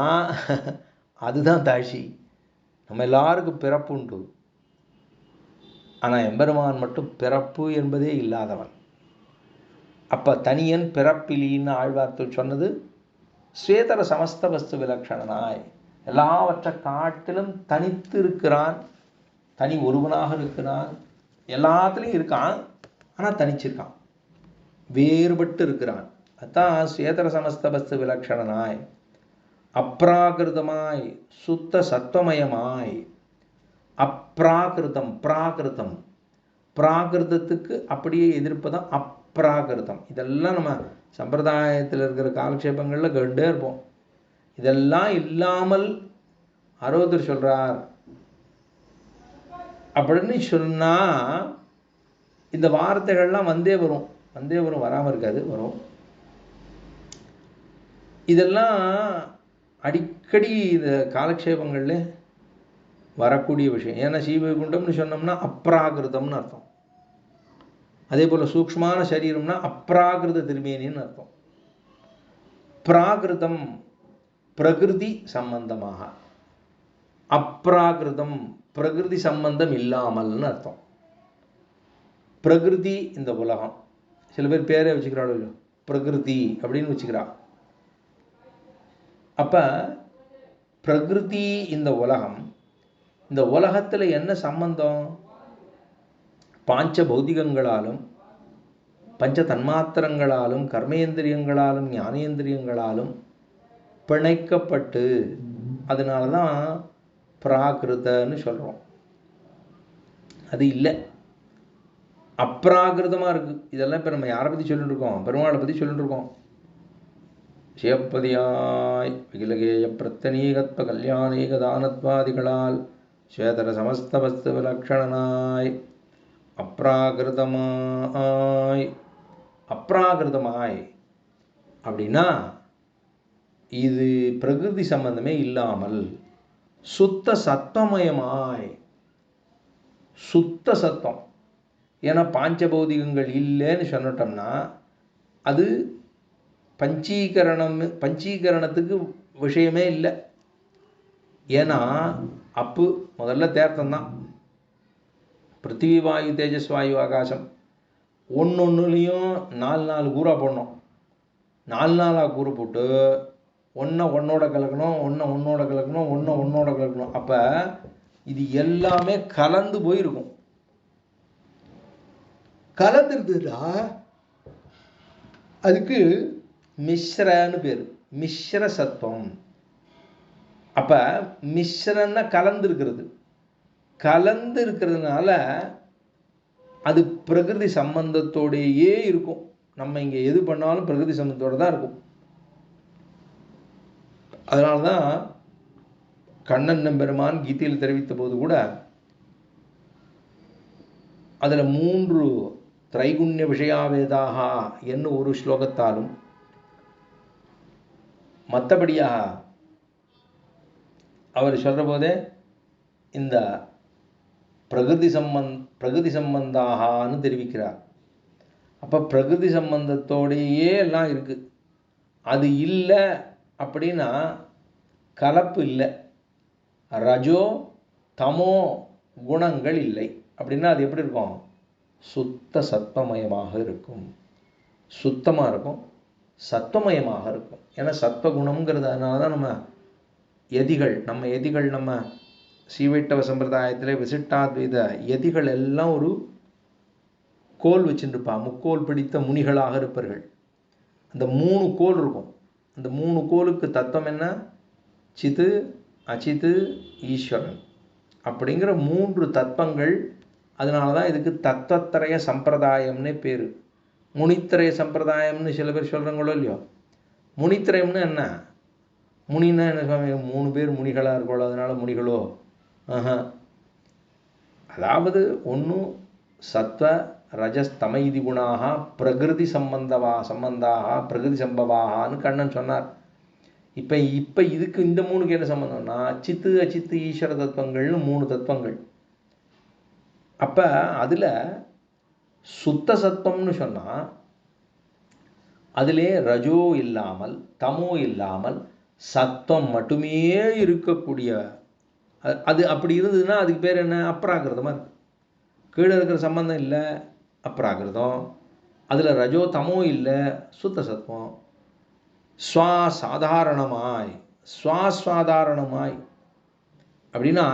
A: அதுதான் தாழ்ச்சி. நம்ம எல்லாருக்கும் பிறப்பு உண்டு, ஆனால் எம்பெருமான் மட்டும் பிறப்பு என்பதே இல்லாதவன். அப்போ தனியன் பிறப்பிலின்னு ஆழ்வார்த்தல் சொன்னது ஸ்வேதர சமஸ்த வஸ்து விலக்ஷணனாய், எல்லாவற்றை காட்டிலும் தனித்து இருக்கிறான், தனி ஒருவனாக இருக்கிறான், எல்லாத்துலேயும் இருக்கான், ஆனால் தனிச்சிருக்கான், வேறுபட்டு இருக்கிறான். அதுதான் ஸ்வேதர சமஸ்த வஸ்து விலக்ஷணனாய், அப்ராகிருதமாய், சுத்த சத்வமயமாய். அப்ராகிருதம், பிராகிருதம், பிராகிருதத்துக்கு அப்படியே எதிர்ப்பதான் அப்ராகிருதம். இதெல்லாம் நம்ம சம்பிரதாயத்தில் இருக்கிற காலக்ஷேபங்களில் கேட்டே இருப்போம். இதெல்லாம் இல்லாமல் அரோதர் சொல்கிறார் அப்படின்னு சொன்னால் இந்த வார்த்தைகள்லாம் வந்தே வரும், வந்தே வரும், வராமல் இருக்காது, வரும். இதெல்லாம் அடிக்கடி இந்த காலக்ஷேபங்களில் வரக்கூடிய விஷயம். ஏன்னா சீவைகுண்டம்னு சொன்னோம்னா அப்ராகிருதம்னு அர்த்தம். அதே போல் சூக்ஷ்மான சரீரம்னா அப்ராகிருத திருமேனின்னு அர்த்தம். பிராகிருதம் பிரகிருதி சம்பந்தமாக, அப்ராகிருதம் பிரகிருதி சம்பந்தம் இல்லாமல்னு அர்த்தம். பிரகிருதி இந்த உலகம், சில பேர் பேரே வச்சுக்கிறாள் பிரகிருதி அப்படின்னு வச்சுக்கிறா. அப்போ பிரகிருதி இந்த உலகம், இந்த உலகத்தில் என்ன சம்பந்தம்? பாஞ்ச பௌதிகங்களாலும், பஞ்ச தன்மாத்திரங்களாலும், கர்மேந்திரியங்களாலும், ஞானேந்திரியங்களாலும் பிணைக்கப்பட்டு, அதனால தான் பிராகிருதன்னு சொல்கிறோம். அது இல்லை, அப்ராகிருதமாக இருக்குது. இதெல்லாம் இப்போ நம்ம யாரை பற்றி சொல்லிட்டு இருக்கோம்? பெருமாளை பற்றி சொல்லிட்டு இருக்கோம். சிவப்பதியாய் விகிலகேய பிரத்தனீகத்வ கல்யாணீக தானத்வாதிகளால் ஸ்வேதர சமஸ்த வஸ்து விலக்ஷணனாய், அப்ராகிருதமாய். அப்ராகிருதமாய் அப்படின்னா இது பிரகிருதி சம்பந்தமே இல்லாமல் சுத்த சத்வமயமாய், சுத்த சத்தம். ஏன்னா பாஞ்சபௌதிகங்கள் இல்லைன்னு சொன்னட்டோம்னா அது பஞ்சீகரணத்துக்கு விஷயமே இல்லை. ஏன்னா முதல்ல தேர்த்தம் தான், பிருத்திவி வாயு தேஜஸ் வாயு ஆகாசம், ஒன்றுலையும் 4 கூறா போடணும். 4 கூறு போட்டு ஒன்னோட கலக்கணும், ஒன்னோட கலக்கணும், ஒன்னோட கலக்கணும். அப்போ இது எல்லாமே கலந்து போயிருக்கும். கலந்துருதுன்னா அதுக்கு மிஸ்ரன்னு பேர், மிஸ்ர சத்துவம். அப்போ மிஸ்ரன்னா கலந்துருக்கிறது. கலந்து இருக்கிறதுனால அது பிரகிருதி சம்பந்தத்தோடையே இருக்கும். நம்ம இங்கே எது பண்ணாலும் பிரகிருதி சம்பந்தத்தோடு தான் இருக்கும். அதனால தான் கண்ணன் நம்பெருமான் கீதையில் தெரிவித்த போது கூட அதில் 3 திரைகுண்ய விஷயாவேதாக என்ன ஒரு ஸ்லோகத்தாலும் மற்றபடியாக அவர் சொல்கிற போதே இந்த பிரகிருதி சம்பந்தாகனு தெரிவிக்கிறார். அப்போ பிரகிருதி சம்பந்தத்தோடையே எல்லாம் இருக்குது. அது இல்லை அப்படின்னா கலப்பு இல்லை, ரஜோ தமோ குணங்கள் இல்லை அப்படின்னா அது எப்படி இருக்கும்? சுத்த சத்வமயமாக இருக்கும், சுத்தமாக இருக்கும், சத்வமயமாக இருக்கும். ஏன்னா சத்வகுணம்ங்கிறதுனால தான் நம்ம எதிகள் நம்ம ஸ்ரீவைட்டவ சம்பிரதாயத்தில் விசிட்டாத்வைத எதிகள் எல்லாம் ஒரு கோல் வச்சுருப்பா. முக்கோல் பிடித்த முனிகளாக இருப்பார்கள். அந்த 3 கோல் இருக்கும். அந்த 3 கோலுக்கு தத்துவம் என்ன? சித்து, அச்சித்து, ஈஸ்வரன் அப்படிங்கிற 3 தத்துவங்கள். அதனால தான் இதுக்கு தத்துவத்திரய சம்பிரதாயம்னே பேர். முனித்திரய சம்பிரதாயம்னு சில பேர் சொல்கிறாங்களோ இல்லையோ. முனித்திரயம்னு என்ன? முனின்னா என்ன சுவாமி? 3 பேர் முனிகளாக இருக்கோளோ அதனால முனிகளோ? அதாவது ஒன்றும் சத்வ ரஜஸ்தம இது குணாக பிரகிருதி சம்பந்தாக பிரகிருதி சம்பவாகான்னு கண்ணன் சொன்னார். இப்போ இதுக்கு இந்த 3க்கு என்ன சம்பந்தம்னா சித்து அச்சித்து ஈஸ்வர தத்துவங்கள்னு 3 தத்துவங்கள். அப்போ அதில் சுத்த சத்துவம்னு சொன்னால் அதிலே ரஜோ இல்லாமல் தமோ இல்லாமல் சத்துவம் மட்டுமே இருக்கக்கூடிய அது. அப்படி இருந்ததுன்னா அதுக்கு பேர் என்ன? அப்ராகிருதமாக இருக்குது. கீழே இருக்கிற சம்பந்தம் இல்லை, அப்ராகிருதம். அதில் ரஜோ தமோ இல்லை, சுத்த சத்துவம். சுவாசாதாரணமாய் அப்படின்னா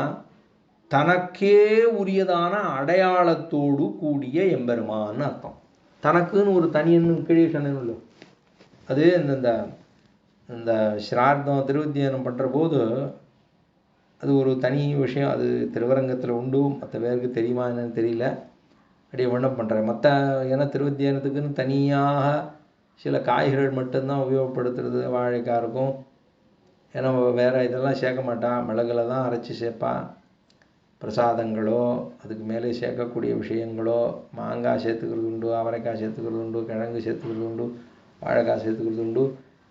A: தனக்கே உரியதான அடையாளத்தோடு கூடிய எம்பெருமான்னு அர்த்தம். தனக்குன்னு ஒரு தனியன்னு கீழே சொன்னேன்னு அது இந்த ஸ்ரார்த்தம் திருவித்தியனம் பண்ணுற போது அது ஒரு தனி விஷயம். அது திருவரங்கத்தில் உண்டு, மற்ற பேருக்கு தெரியுமா என்னன்னு தெரியல. அப்படியே ஒன்றும் பண்ணுறேன் ஏன்னா திருவித்தியானத்துக்குன்னு தனியாக சில காய்கள் மட்டும்தான் உபயோகப்படுத்துறது. வாழைக்காய் இருக்கும், ஏன்னா வேறு இதெல்லாம் சேர்க்க மாட்டான், மிளகுல தான் அரைச்சி சேர்ப்பா. பிரசாதங்களோ அதுக்கு மேலே சேர்க்கக்கூடிய விஷயங்களோ மாங்காய் சேர்த்துக்கிறது உண்டு, அவரைக்காய் சேர்த்துக்கிறது உண்டு, கிழங்கு சேர்த்துக்கிறது உண்டு, வாழைக்காய் சேர்த்துக்கிறது உண்டு.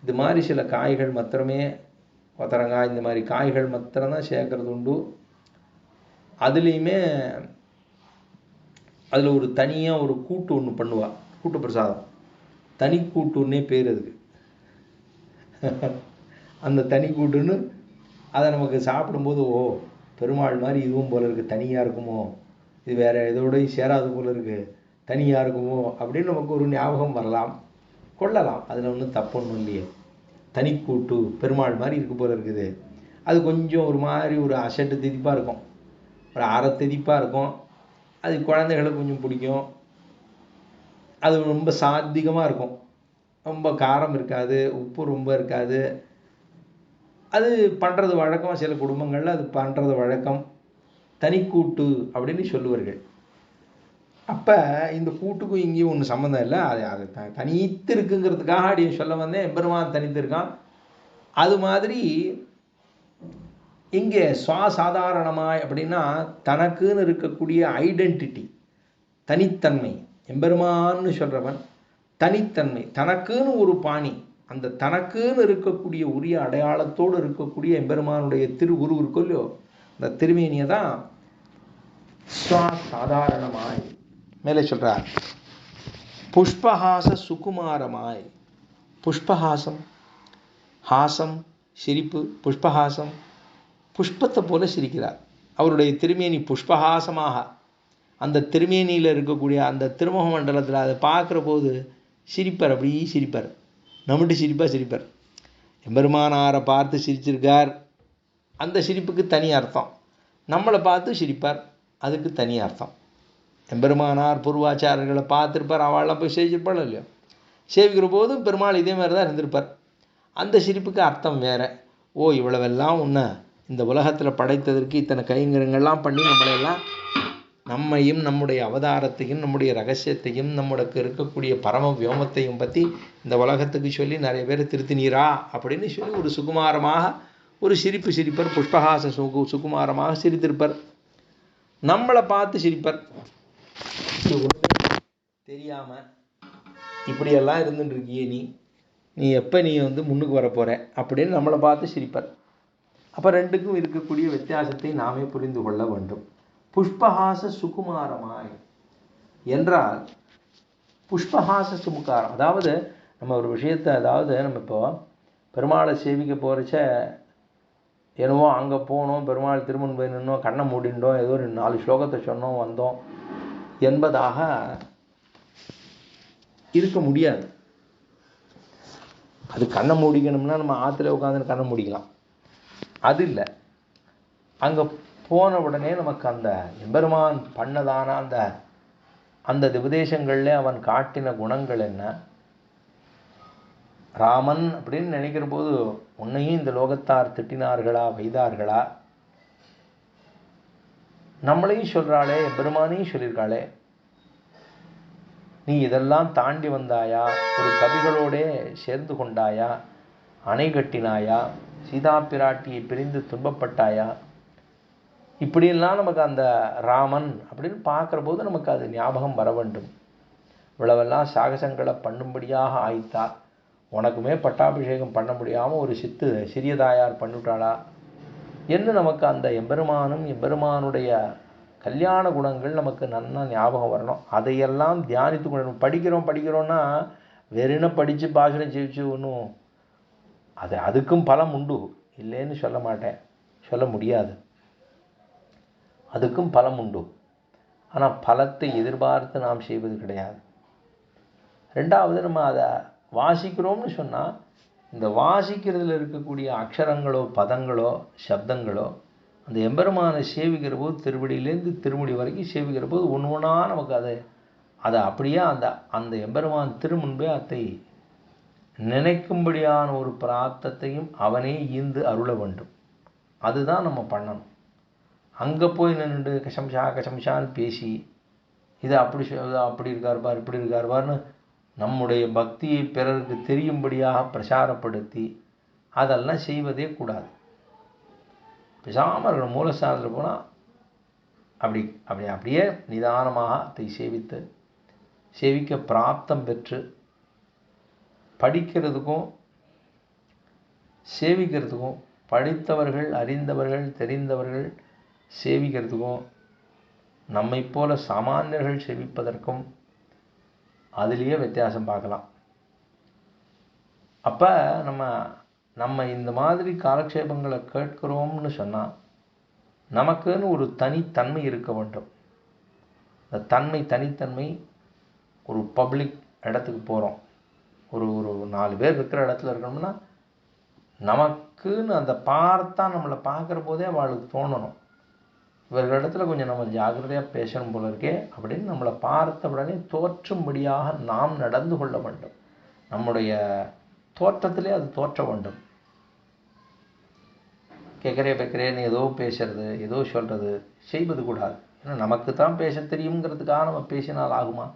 A: இது மாதிரி சில காய்கள் மாத்திரமே, கொத்தரங்காய் இந்த மாதிரி காய்கள் மாத்திரம்தான் சேர்க்கறது உண்டு. அதுலேயுமே அதில் ஒரு தனியாக ஒரு கூட்டு ஒன்று பண்ணுவாள், கூட்டு பிரசாதம். தனி கூட்டுன்னே பேர் அதுக்கு. அந்த தனி கூட்டுன்னு அதை நமக்கு சாப்பிடும்போது ஓ பெருமாள் மாதிரி இதுவும் போல இருக்குது, தனியாக இருக்குமோ, இது வேறு இதோடய சேராது போல இருக்குது, தனியாக இருக்குமோ அப்படின்னு நமக்கு ஒரு ஞாபகம் வரலாம், கொள்ளலாம். அதில் ஒன்றும் தப்பு ஒன்றும் இல்லையே. தனி கூட்டு பெருமாள் மாதிரி இருக்கு போல இருக்குது. அது கொஞ்சம் ஒரு மாதிரி ஒரு அசட்டு திதிப்பாக இருக்கும், ஒரு அரை திதிப்பாக இருக்கும். அது குழந்தைகளுக்கு கொஞ்சம் பிடிக்கும். அது ரொம்ப சாத்விகமாக இருக்கும், ரொம்ப காரம் இருக்காது, உப்பு ரொம்ப இருக்காது. அது பண்ணுறது வழக்கம், சில குடும்பங்களில் அது பண்ணுறது வழக்கம். தனிக்கூட்டு அப்படின்னு சொல்லுவார்கள். அப்போ இந்த கூட்டுக்கும் இங்கேயும் ஒன்றும் சம்மந்தம் இல்லை. அது தனித்து இருக்குங்கிறதுக்காக அப்படியே சொல்ல வந்தேன். எம்பெருமான் தனித்து இருக்கான். அது மாதிரி இங்கே சுவாசாதாரணமாய் அப்படின்னா தனக்குன்னு இருக்கக்கூடிய ஐடென்டிட்டி, தனித்தன்மை. எம்பெருமான்னு சொல்கிறவன் தனித்தன்மை, தனக்குன்னு ஒரு பாணி, அந்த தனக்குன்னு இருக்கக்கூடிய உரிய அடையாளத்தோடு இருக்கக்கூடிய எம்பெருமானுடைய திருவுரு இருக்கோ இல்லையோ, அந்த திருமேனியை தான் சுவாசாதாரணமாய் மேலே சொல்கிறார். புஷ்பஹாச சுகுமாரமாய், புஷ்பஹாசம், ஹாசம் சிரிப்பு, புஷ்பஹாசம் புஷ்பத்தை போல சிரிக்கிறார். அவருடைய திருமேனி புஷ்பஹாசமாக, அந்த திருமேனியில் இருக்கக்கூடிய அந்த திருமுக மண்டலத்தில் அதை பார்க்குற போது சிரிப்பார், அப்படி சிரிப்பார், நம்மட்டு சிரிப்பார். எம்பெருமானாரை பார்த்து சிரிச்சிருக்கார், அந்த சிரிப்புக்கு தனி அர்த்தம். நம்மளை பார்த்து சிரிப்பார், அதுக்கு தனி அர்த்தம். எம்பெருமானார் பூர்வாச்சாரர்களை பார்த்துருப்பார், அவள்லாம் போய் சேவிச்சிருப்பாள் இல்லையோ, சேவிக்கிற போதும் பெருமாள் இதே மாதிரி தான் இருந்திருப்பார். அந்த சிரிப்புக்கு அர்த்தம் வேறு. ஓ, இவ்வளவெல்லாம் உன்னை இந்த உலகத்தில் படைத்ததற்கு இத்தனை கைங்கரங்கள்லாம் பண்ணி நம்மளையெல்லாம், நம்மையும் நம்முடைய அவதாரத்தையும் நம்முடைய ரகசியத்தையும் நம்மளுக்கு இருக்கக்கூடிய பரம வியோமத்தையும் பற்றி இந்த உலகத்துக்கு சொல்லி நிறைய பேர் திருத்தினீரா அப்படின்னு சொல்லி ஒரு சுகுமாரமாக ஒரு சிரிப்பர். புஷ்பஹாச சுகுமாரமாக சிரித்திருப்பர். நம்மளை பார்த்து சிரிப்பர். தெரியாமல் இப்படியெல்லாம் இருந்துட்டு இருக்கியே, நீ எப்போ நீ முன்னுக்கு வரப்போகிற அப்படின்னு நம்மளை பார்த்து சிரிப்பர். அப்போ ரெண்டுக்கும் இருக்கக்கூடிய வித்தியாசத்தை நாமே புரிந்து கொள்ள வேண்டும். புஷ்பஹாச சுகுமாரமாய் என்றால் புஷ்பஹாச சுமுகாரம், அதாவது நம்ம ஒரு விஷயத்தை, அதாவது நம்ம இப்போ பெருமாளை சேவிக்க போகிறச்ச என்னவோ அங்கே போனோம், பெருமாள் திருமண் போய் நின்னோம், கண்ணை மூடிண்டோம், ஏதோ ஒரு 4 ஸ்லோகத்தை சொன்னோம் வந்தோம் என்பதாக இருக்க முடியாது. அது கண்ணை மூடிக்கணும்னா நம்ம ஆற்றுல உட்காந்து கண்ணை மூடிக்கலாம், அது இல்லை. அங்கே போன உடனே நமக்கு அந்த எம்பெருமான் பண்ணதான அந்த உபதேசங்களில் அவன் காட்டின குணங்கள் என்ன, ராமன் அப்படின்னு நினைக்கிற போது உன்னையும் இந்த லோகத்தார் திட்டினார்களா வைதார்களா, நம்மளையும் சொல்கிறாளே, எம்பெருமானையும் சொல்லியிருக்காளே, நீ இதெல்லாம் தாண்டி வந்தாயா, ஒரு கவிகளோடே சேர்ந்து கொண்டாயா, அணை கட்டினாயா, சீதா பிராட்டியை பிரிந்து துன்பப்பட்டாயா, இப்படியெல்லாம் நமக்கு அந்த ராமன் அப்படின்னு பார்க்குற போது நமக்கு அது ஞாபகம் வர வேண்டும். இவ்வளவெல்லாம் சாகசங்களை பண்ணும்படியாக ஆயித்தா, உனக்குமே பட்டாபிஷேகம் பண்ண முடியாமல் ஒரு சிறியதாயார் பண்ணிவிட்டாளா என்று நமக்கு அந்த எம்பெருமானும் எம்பெருமானுடைய கல்யாண குணங்கள் நமக்கு நல்லா ஞாபகம் வரணும். அதையெல்லாம் தியானித்து கொள்ளணும். படிக்கிறோன்னா வெறுன படித்து பாசுரம் ஜெயிச்சு ஒன்றும் அதுக்கும் பலம் உண்டு, இல்லைன்னு சொல்ல மாட்டேன், சொல்ல முடியாது, அதுக்கும் பலம் உண்டு. ஆனால் பலத்தை எதிர்பார்த்து நாம் செய்வது கிடையாது. ரெண்டாவது, நம்ம அதை வாசிக்கிறோம்னு சொன்னால் இந்த வாசிக்கிறதுல இருக்கக்கூடிய அக்ஷரங்களோ பதங்களோ சப்தங்களோ அந்த எம்பெருமானை சேவிக்கிற போது திருவடியிலேருந்து திருமுடி வரைக்கும் சேவிக்கிற போது ஒன்று ஒன்றா நமக்கு அதை அப்படியே அந்த எம்பெருமான் திருமுன்பே அதை நினைக்கும்படியான ஒரு பிரார்த்தத்தையும் அவனே ஈந்து அருள வேண்டும். அதுதான் நம்ம பண்ணணும். அங்கே போய் நின்றுட்டு கசம்சான்னு பேசி இதை அப்படி இருக்கார் இப்படி இருக்கார்பார்னு நம்முடைய பக்தியை பிறருக்கு தெரியும்படியாக பிரச்சாரப்படுத்தி அதெல்லாம் செய்வதே கூடாது. பேசாமல் இருக்கிற மூலஸ்தானத்தில் போனால் அப்படியே நிதானமாக அதை சேவிக்க பிராப்தம் பெற்று படிக்கிறதுக்கும் சேவிக்கிறதுக்கும், படித்தவர்கள் அறிந்தவர்கள் தெரிந்தவர்கள் சேவிக்கிறதுக்கும், நம்மை போல சாமானியர்கள் சேவிப்பதற்கும் அதுலேயே வித்தியாசம் பார்க்கலாம். அப்போ நம்ம இந்த மாதிரி காலக்ஷேபங்களை கேட்கிறோம்னு சொன்னால் நமக்குன்னு ஒரு தனித்தன்மை இருக்க வேண்டும். அந்த தனித்தன்மை ஒரு பப்ளிக் இடத்துக்கு போகிறோம், ஒரு 4 பேர் இருக்கிற இடத்துல இருக்கணும்னா நமக்குன்னு அந்த பார்த்தா நம்மளை பார்க்குற போதே அவளுக்கு தோணணும், இவர்களிடத்துல கொஞ்சம் நம்ம ஜாக்கிரதையாக பேசணும் போல இருக்கே அப்படின்னு நம்மளை பார்த்த உடனே தோற்றும்படியாக நாம் நடந்து கொள்ள வேண்டும். நம்முடைய தோற்றத்திலே அது தோற்ற வேண்டும். கேட்குறேன்னு ஏதோ பேசுறது, ஏதோ சொல்கிறது செய்வது கூடாது. ஏன்னா நமக்கு தான் பேச தெரியுங்கிறதுக்காக நம்ம பேசினால் ஆகுமா?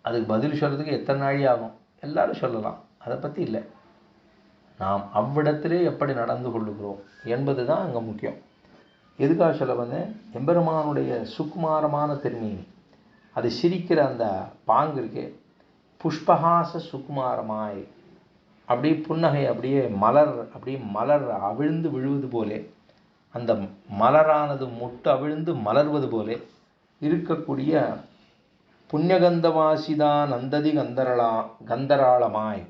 A: அதுக்கு பதில் சொல்கிறதுக்கு எத்தனை நாழி ஆகும்? எல்லாரும் சொல்லலாம், அதை பற்றி இல்லை. நாம் அவ்விடத்திலே எப்படி நடந்து கொள்ளுகிறோம் என்பது தான் அங்கே முக்கியம். எதுக்காக சொல்ல வந்தேன்? எம்பெருமானுடைய சுகுமாரமான திருமேனி, அது சிரிக்கிற அந்த பாங்கு இருக்கே, புஷ்பஹாச சுகுமாரமாய், அப்படியே புன்னகை அப்படியே மலர் அவிழ்ந்து விழுவது போலே, அந்த மலரானது மொட்டு அவிழ்ந்து மலர்வது போலே இருக்கக்கூடிய புண்ணியகந்தவாசிதான் நந்ததி கந்தராளமாய்.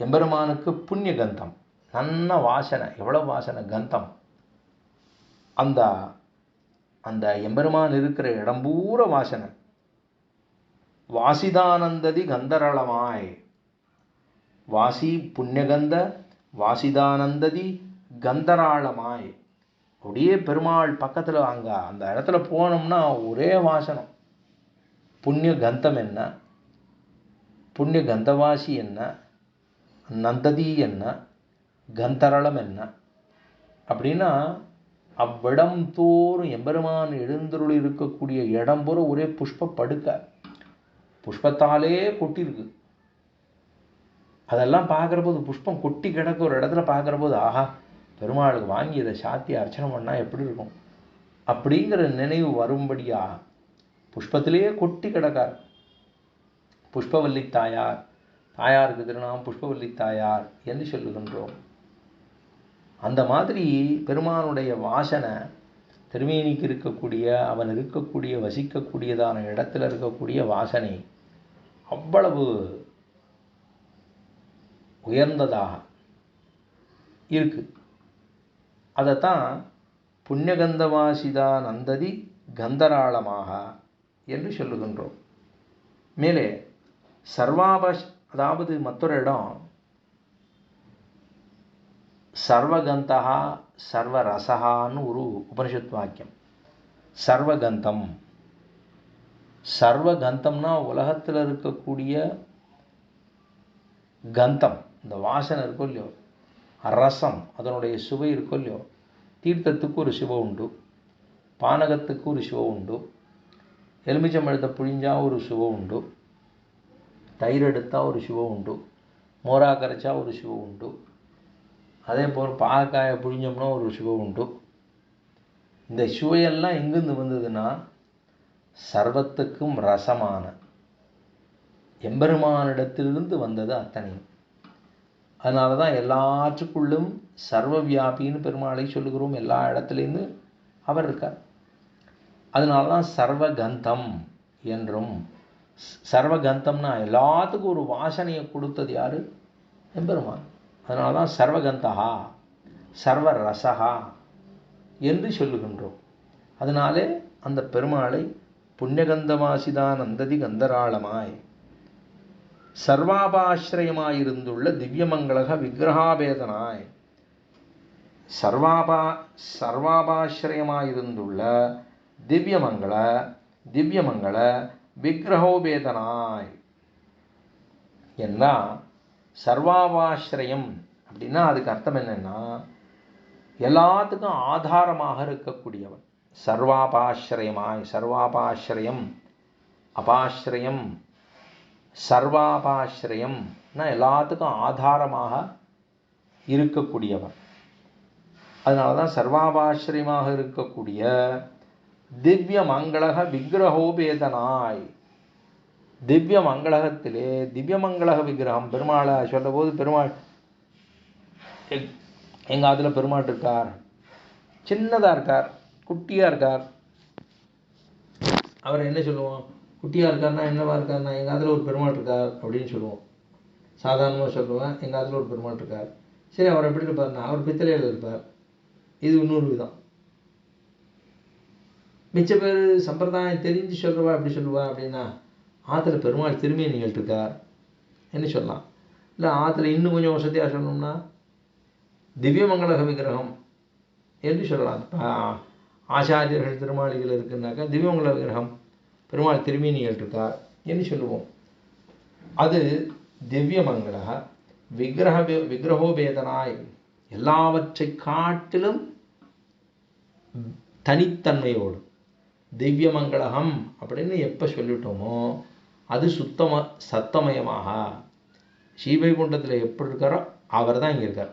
A: எம்பெருமானுக்கு புண்ணிய கந்தம், நல்ல வாசனை, எவ்வளோ வாசனை, கந்தம். அந்த அந்த எம்பெருமான் இருக்கிற இடம் பூரா வாசனை. வாசிதானந்ததி கந்தரளமாய், வாசி புண்ணியகந்த வாசிதானந்ததி கந்தராளமாய். அப்படியே பெருமாள் பக்கத்தில் அங்கே அந்த இடத்துல போனோம்னா ஒரே வாசனம். புண்ணிய கந்தம் என்ன, புண்ணிய கந்தவாசி என்ன, நந்ததி என்ன, கந்தரளம் என்ன அப்படின்னா அவ்விடம் தோறும் எம்பெருமான் எழுந்தருள் இருக்கக்கூடிய இடம் பூரா ஒரே புஷ்ப படுக்க, புஷ்பத்தாலே கொட்டிருக்கு. அதெல்லாம் பார்க்குற போது புஷ்பம் கொட்டி கிடக்க ஒரு இடத்துல பார்க்குற போது ஆஹா பெருமாளுக்கு வாங்கி இதை சாத்தி அர்ச்சனை பண்ணால் எப்படி இருக்கும் அப்படிங்கிற நினைவு வரும்படியாக புஷ்பத்திலேயே கொட்டி கிடக்கார். புஷ்பவல்லி தாயார், தாயாருக்கு திருநாமம் புஷ்பவல்லி தாயார் என்று சொல்லுகின்றோம். அந்த மாதிரி பெருமானுடைய வாசனை திருமேனிக்கு இருக்கக்கூடிய, அவன் இருக்கக்கூடிய வசிக்கக்கூடியதான இடத்துல இருக்கக்கூடிய வாசனை அவ்வளவு உயர்ந்ததாக இருக்கு. அதைத்தான் புண்ணியகந்தவாசிதா நந்ததி கந்தராளமாக என்று சொல்லுகின்றோம். மேலே அதாவது மற்றொரு இடம் சர்வகந்தா சர்வரசகான்னு ஒரு உபனிஷத் வாக்கியம். சர்வகந்தம், சர்வகந்தம்னா உலகத்தில் இருக்கக்கூடிய கந்தம், இந்த வாசனை இருக்கோ இல்லையோ, ரசம் அதனுடைய சுவை இருக்கோ இல்லையோ. தீர்த்தத்துக்கு ஒரு சுவை உண்டு, பானகத்துக்கு ஒரு சுவை உண்டு, எலுமிச்சம்பழத்தை புழிஞ்சா ஒரு சுவை உண்டு, தயிர் எடுத்தால் ஒரு சுவை உண்டு, மோரா கரைச்சா ஒரு சுவை உண்டு, அதே போல் பாகக்காயை புழிஞ்சோம்னா ஒரு சுவை உண்டு. இந்த சுவையெல்லாம் எங்கேருந்து வந்ததுன்னா சர்வத்துக்கும் ரசமான எம்பெருமானிடத்திலிருந்து வந்தது அத்தனையும். அதனால தான் எல்லாற்றுக்குள்ளும் சர்வ வியாபின்னு பெருமாளை சொல்லுகிறோம். எல்லா இடத்துலேருந்து அவர் இருக்கார். அதனால தான் சர்வகந்தம் என்றும். சர்வகந்தம்னா எல்லாத்துக்கும் ஒரு வாசனையை கொடுத்தது யார்? எம்பெருமான். அதனால தான் சர்வகந்தகா சர்வ ரசகா என்று சொல்லுகின்றோம். அதனாலே அந்த பெருமாளை புண்ணியகந்தவாசிதான் நந்ததி கந்தராளமாய் சர்வாபாசிரயமாயிருந்துள்ள திவ்யமங்களக விக்கிரகாபேதனாய், சர்வாபாசிரயமாயிருந்துள்ள திவ்யமங்கள விக்கிரகோபேதனாய் என்ன சர்வாபாசிரயம் அப்படின்னா அதுக்கு அர்த்தம் என்னன்னா எல்லாத்துக்கும் ஆதாரமாக இருக்கக்கூடியவன். சர்வாபாசிரயமாய், சர்வாபாசிரயம் அபாசிரயம் சர்வாபாசிரயம்னா எல்லாத்துக்கும் ஆதாரமாக இருக்கக்கூடியவன். அதனால தான் சர்வாபாசிரியமாக இருக்கக்கூடிய திவ்ய மங்களக விக்கிரகோபேதனாய், திவ்ய மங்களகத்திலே திவ்யமங்களக விக்கிரகம் பெருமாளை சொல்ல போது, பெருமாள் எங்கள் ஆத்துல பெருமாள் இருக்கார், சின்னதாக இருக்கார், குட்டியாக இருக்கார். அவர் என்ன சொல்லுவோம்? குட்டியாக இருக்காருன்னா என்னவா இருக்காருன்னா எங்கள் ஆத்துல ஒரு பெருமாள் இருக்கார் அப்படின்னு சொல்லுவோம். சாதாரணமாக சொல்லுவேன், எங்கள் ஆத்துல ஒரு பெருமாள் இருக்கார். சரி, அவர் எப்படி இருப்பார்னா அவர் பித்தளையில் இருப்பார். இது இன்னொரு விதம். மிச்ச பேர் சம்பிரதாயம் தெரிஞ்சு சொல்லுவா எப்படி சொல்லுவா அப்படின்னா ஆற்றுல பெருமாள் திருமேனிகள் இருக்கார் என்ன சொல்லலாம். இல்லை ஆற்றுல இன்னும் கொஞ்சம் வசதியாக சொல்லணும்னா திவ்யமங்களக விக்கிரகம் என்று சொல்லலாம். ஆச்சாரியர்கள் திருமாளிகள் இருக்குன்னாக்கா திவ்யமங்கள விக்கிரகம் பெருமாள் திருமேனிகள் இருக்கார் என்று சொல்லுவோம். அது திவ்யமங்களக விக்கிரகோபேதனாய் எல்லாவற்றை காட்டிலும் தனித்தன்மையோடு திவ்யமங்களகம் அப்படின்னு எப்போ சொல்லிட்டோமோ அது சத்தமயமாக ஸ்ரீவைகுண்டத்தில் எப்படி இருக்காரோ அவர் தான் இங்கே இருக்கார்.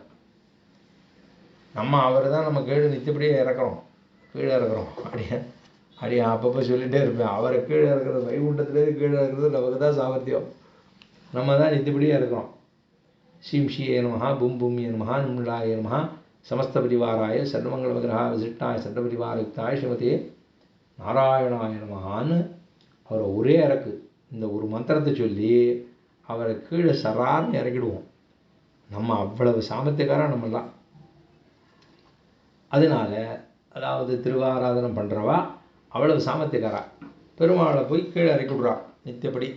A: அவர் தான் நம்ம கீழே நித்தியப்படியே இறக்குறோம், கீழே இறக்குறோம். அப்படியே அப்பப்போ சொல்லிகிட்டே இருப்பேன், அவரை கீழே இறக்குறது வைகுண்டத்துலேருந்து கீழே இறக்குறது நமக்கு தான் சாமர்த்தியம். நம்ம தான் நித்தியப்படியே இருக்கிறோம். ஸ்ரீம் ஸ்ரீயே நமஹா பூம் பூமியே நமஹா நிம்லாய நமஹா சமஸ்த பரிவாராய சர்வமங்கள விக்கிரகா விசிஷ்டாய சர்வ பரிவாரயுக்தாய ஸ்ரீமதே நாராயணாய நமஹான்னு அவரை ஒரே இறக்கு. இந்த ஒரு மந்திரத்தை சொல்லி அவரை கீழே சரார்னு இறக்கிடுவோம். நம்ம அவ்வளவு சாமர்த்தியக்காரன் நம்மெல்லாம். அதனால அதாவது திருவாராதனம் பண்ணுறவா அவ்வளவு சாமர்த்தியக்காரா. பெருமாளை போய் கீழே இறக்கி விட்றா நித்தியப்படி.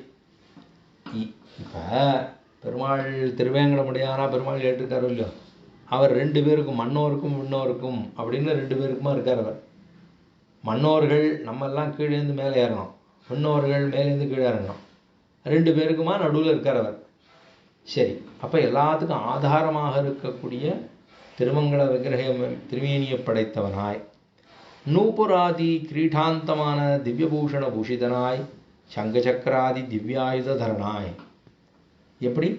A: இப்போ பெருமாள் திருவேங்கடமுடியானா பெருமாள் கேட்டிருக்காரோ இல்லையோ, அவர் 2 பேருக்கும் மன்னோருக்கும் விண்ணோருக்கும் அப்படின்னு 2 பேருக்குமா இருக்கார் அவர். மன்னோர்கள் நம்மெல்லாம் கீழேருந்து மேலே ஏறணும், விண்ணோர்கள் மேலேருந்து கீழே இறங்கணும், 2 பேருக்குமா நடுவில் இருக்கார் அவர். சரி, அப்போ எல்லாத்துக்கும் ஆதாரமாக இருக்கக்கூடிய திருமங்கல விக்கிரக திருமேனியை படைத்தவனாய், நூபுராதி கிரீடாந்தமான திவ்யபூஷண பூஷிதனாய், சங்கசக்கராதி திவ்யாயுதரனாய். எப்படி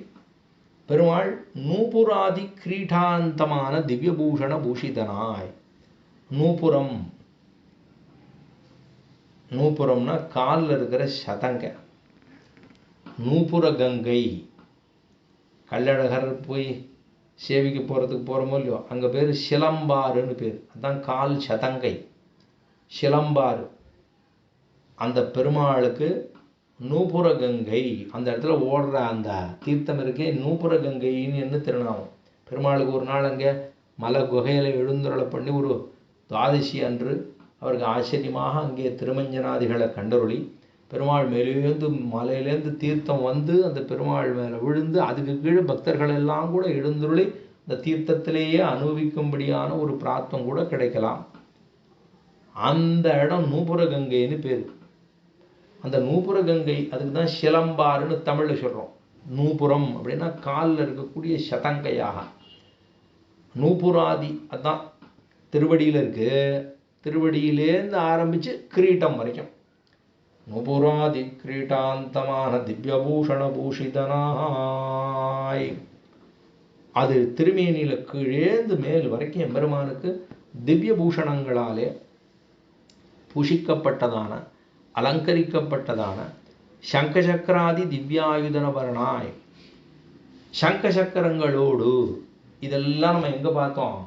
A: பெருமாள் நூபுராதி கிரீடாந்தமான திவ்யபூஷண பூஷிதனாய். நூபுரம், நூபுரம்னா காலில் இருக்கிற சதங்க. நூபுர கங்கை, கள்ளழகர் போய் சேவிக்க போகிறதுக்கு போகிறோமோ இல்லையோ, அங்கே பேர் சிலம்பாறுன்னு பேர். அதுதான் கால் சதங்கை, சிலம்பாறு. அந்த பெருமாளுக்கு நூபுர கங்கை, அந்த இடத்துல ஓடுற அந்த தீர்த்தம் இருக்கே நூபுர கங்கைன்னு என்ன திருநாமம். பெருமாளுக்கு ஒரு நாள் அங்கே மலை குகையில் எழுந்துருளை பண்ணி ஒரு துவாதசி அன்று அவருக்கு ஆச்சரியமாக அங்கே திருமஞ்சனாதிகளை கண்டருளி, பெருமாள் மேலேருந்து மலையிலேருந்து தீர்த்தம் வந்து அந்த பெருமாள் மேலே விழுந்து அதுக்கு கீழே பக்தர்கள் எல்லாம் கூட எழுந்துருளி அந்த தீர்த்தத்திலேயே அனுபவிக்கும்படியான ஒரு பிராப்தம் கூட கிடைக்கலாம். அந்த இடம் நூபுர கங்கைன்னு பேர். அந்த நூபுர கங்கை, அதுக்கு தான் சிலம்பாறுன்னு தமிழில் சொல்கிறோம். நூபுரம் அப்படின்னா காலில் இருக்கக்கூடிய சதங்கையாக. நூபுராதி அதுதான் திருவடியில் இருக்குது, திருவடியிலேருந்து ஆரம்பித்து கிரீட்டம் வரைக்கும். நூபுராதி கிரீட்டாந்தமான திவ்யபூஷண பூஷிதனாய். அது திருமேனியில் கீழேந்து மேல் வரைக்கும் எம்பெருமானுக்கு திவ்ய பூஷணங்களாலே பூஷிக்கப்பட்டதான அலங்கரிக்கப்பட்டதான சங்கசக்கராதி திவ்யாயுதனவரனாய். சங்கசக்கரங்களோடு. இதெல்லாம் நம்ம எங்கே பார்த்தோம்?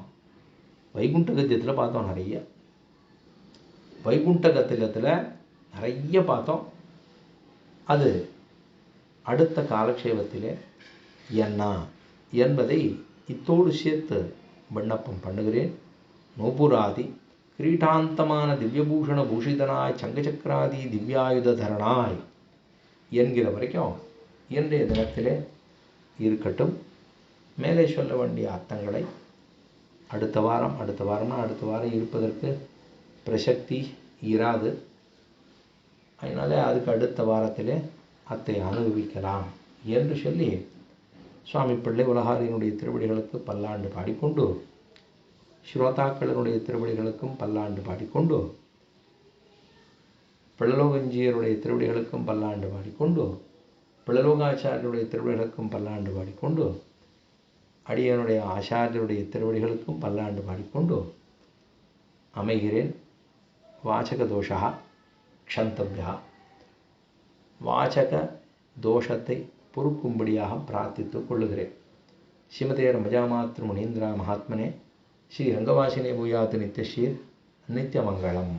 A: வைகுண்ட கத்தியத்தில் பார்த்தோம். நிறைய வைகுண்ட கத்தியத்தில் நிறைய பார்த்தோம். அது அடுத்த காலக்ஷேபத்திலே என்ன என்பதை இத்தோடு சேர்த்து விண்ணப்பம் பண்ணுகிறேன். நூபுராதி கிரீட்டாந்தமான திவ்யபூஷண பூஷிதனாய் சங்கசக்கராதி திவ்யாயுதரனாய் என்கிற வரைக்கும் இன்றைய தினத்திலே இருக்கட்டும். மேலே சொல்ல வேண்டிய அர்த்தங்களை அடுத்த வாரம் இருப்பதற்கு பிரசக்தி இராது. அதனால் அதுக்கு அடுத்த வாரத்திலே அத்தை அனுபவிக்கலாம் என்று சொல்லி சுவாமி பிள்ளை உலகாரியினுடைய திருவடிகளுக்கு பல்லாண்டு பாடிக்கொண்டு, ஸ்ரோதாக்களினுடைய திருவடிகளுக்கும் பல்லாண்டு பாடிக்கொண்டு, பிள்ளலோகஞ்சியருடைய திருவடிகளுக்கும் பல்லாண்டு பாடிக்கொண்டு, பிள்ளலோகாச்சாரியருடைய திருவடிகளுக்கும் பல்லாண்டு பாடிக்கொண்டு, அடியனுடைய ஆச்சாரியருடைய திருவடிகளுக்கும் பல்லாண்டு பாடிக்கொண்டு அமைகிறேன். வாசக தோஷா க்ஷந்தவ்யா. வாசக தோஷத்தை பொறுக்கும்படியாக பிரார்த்தித்துக் கொள்ளுகிறேன். ஸ்ரீமதே ரமஜாமாத்ரு முனீந்திரா மகாத்மனே ஸ்ரீ ரங்கவாசினே பூயாத் நித்யஸ்ரீர் நித்யமங்கலம்.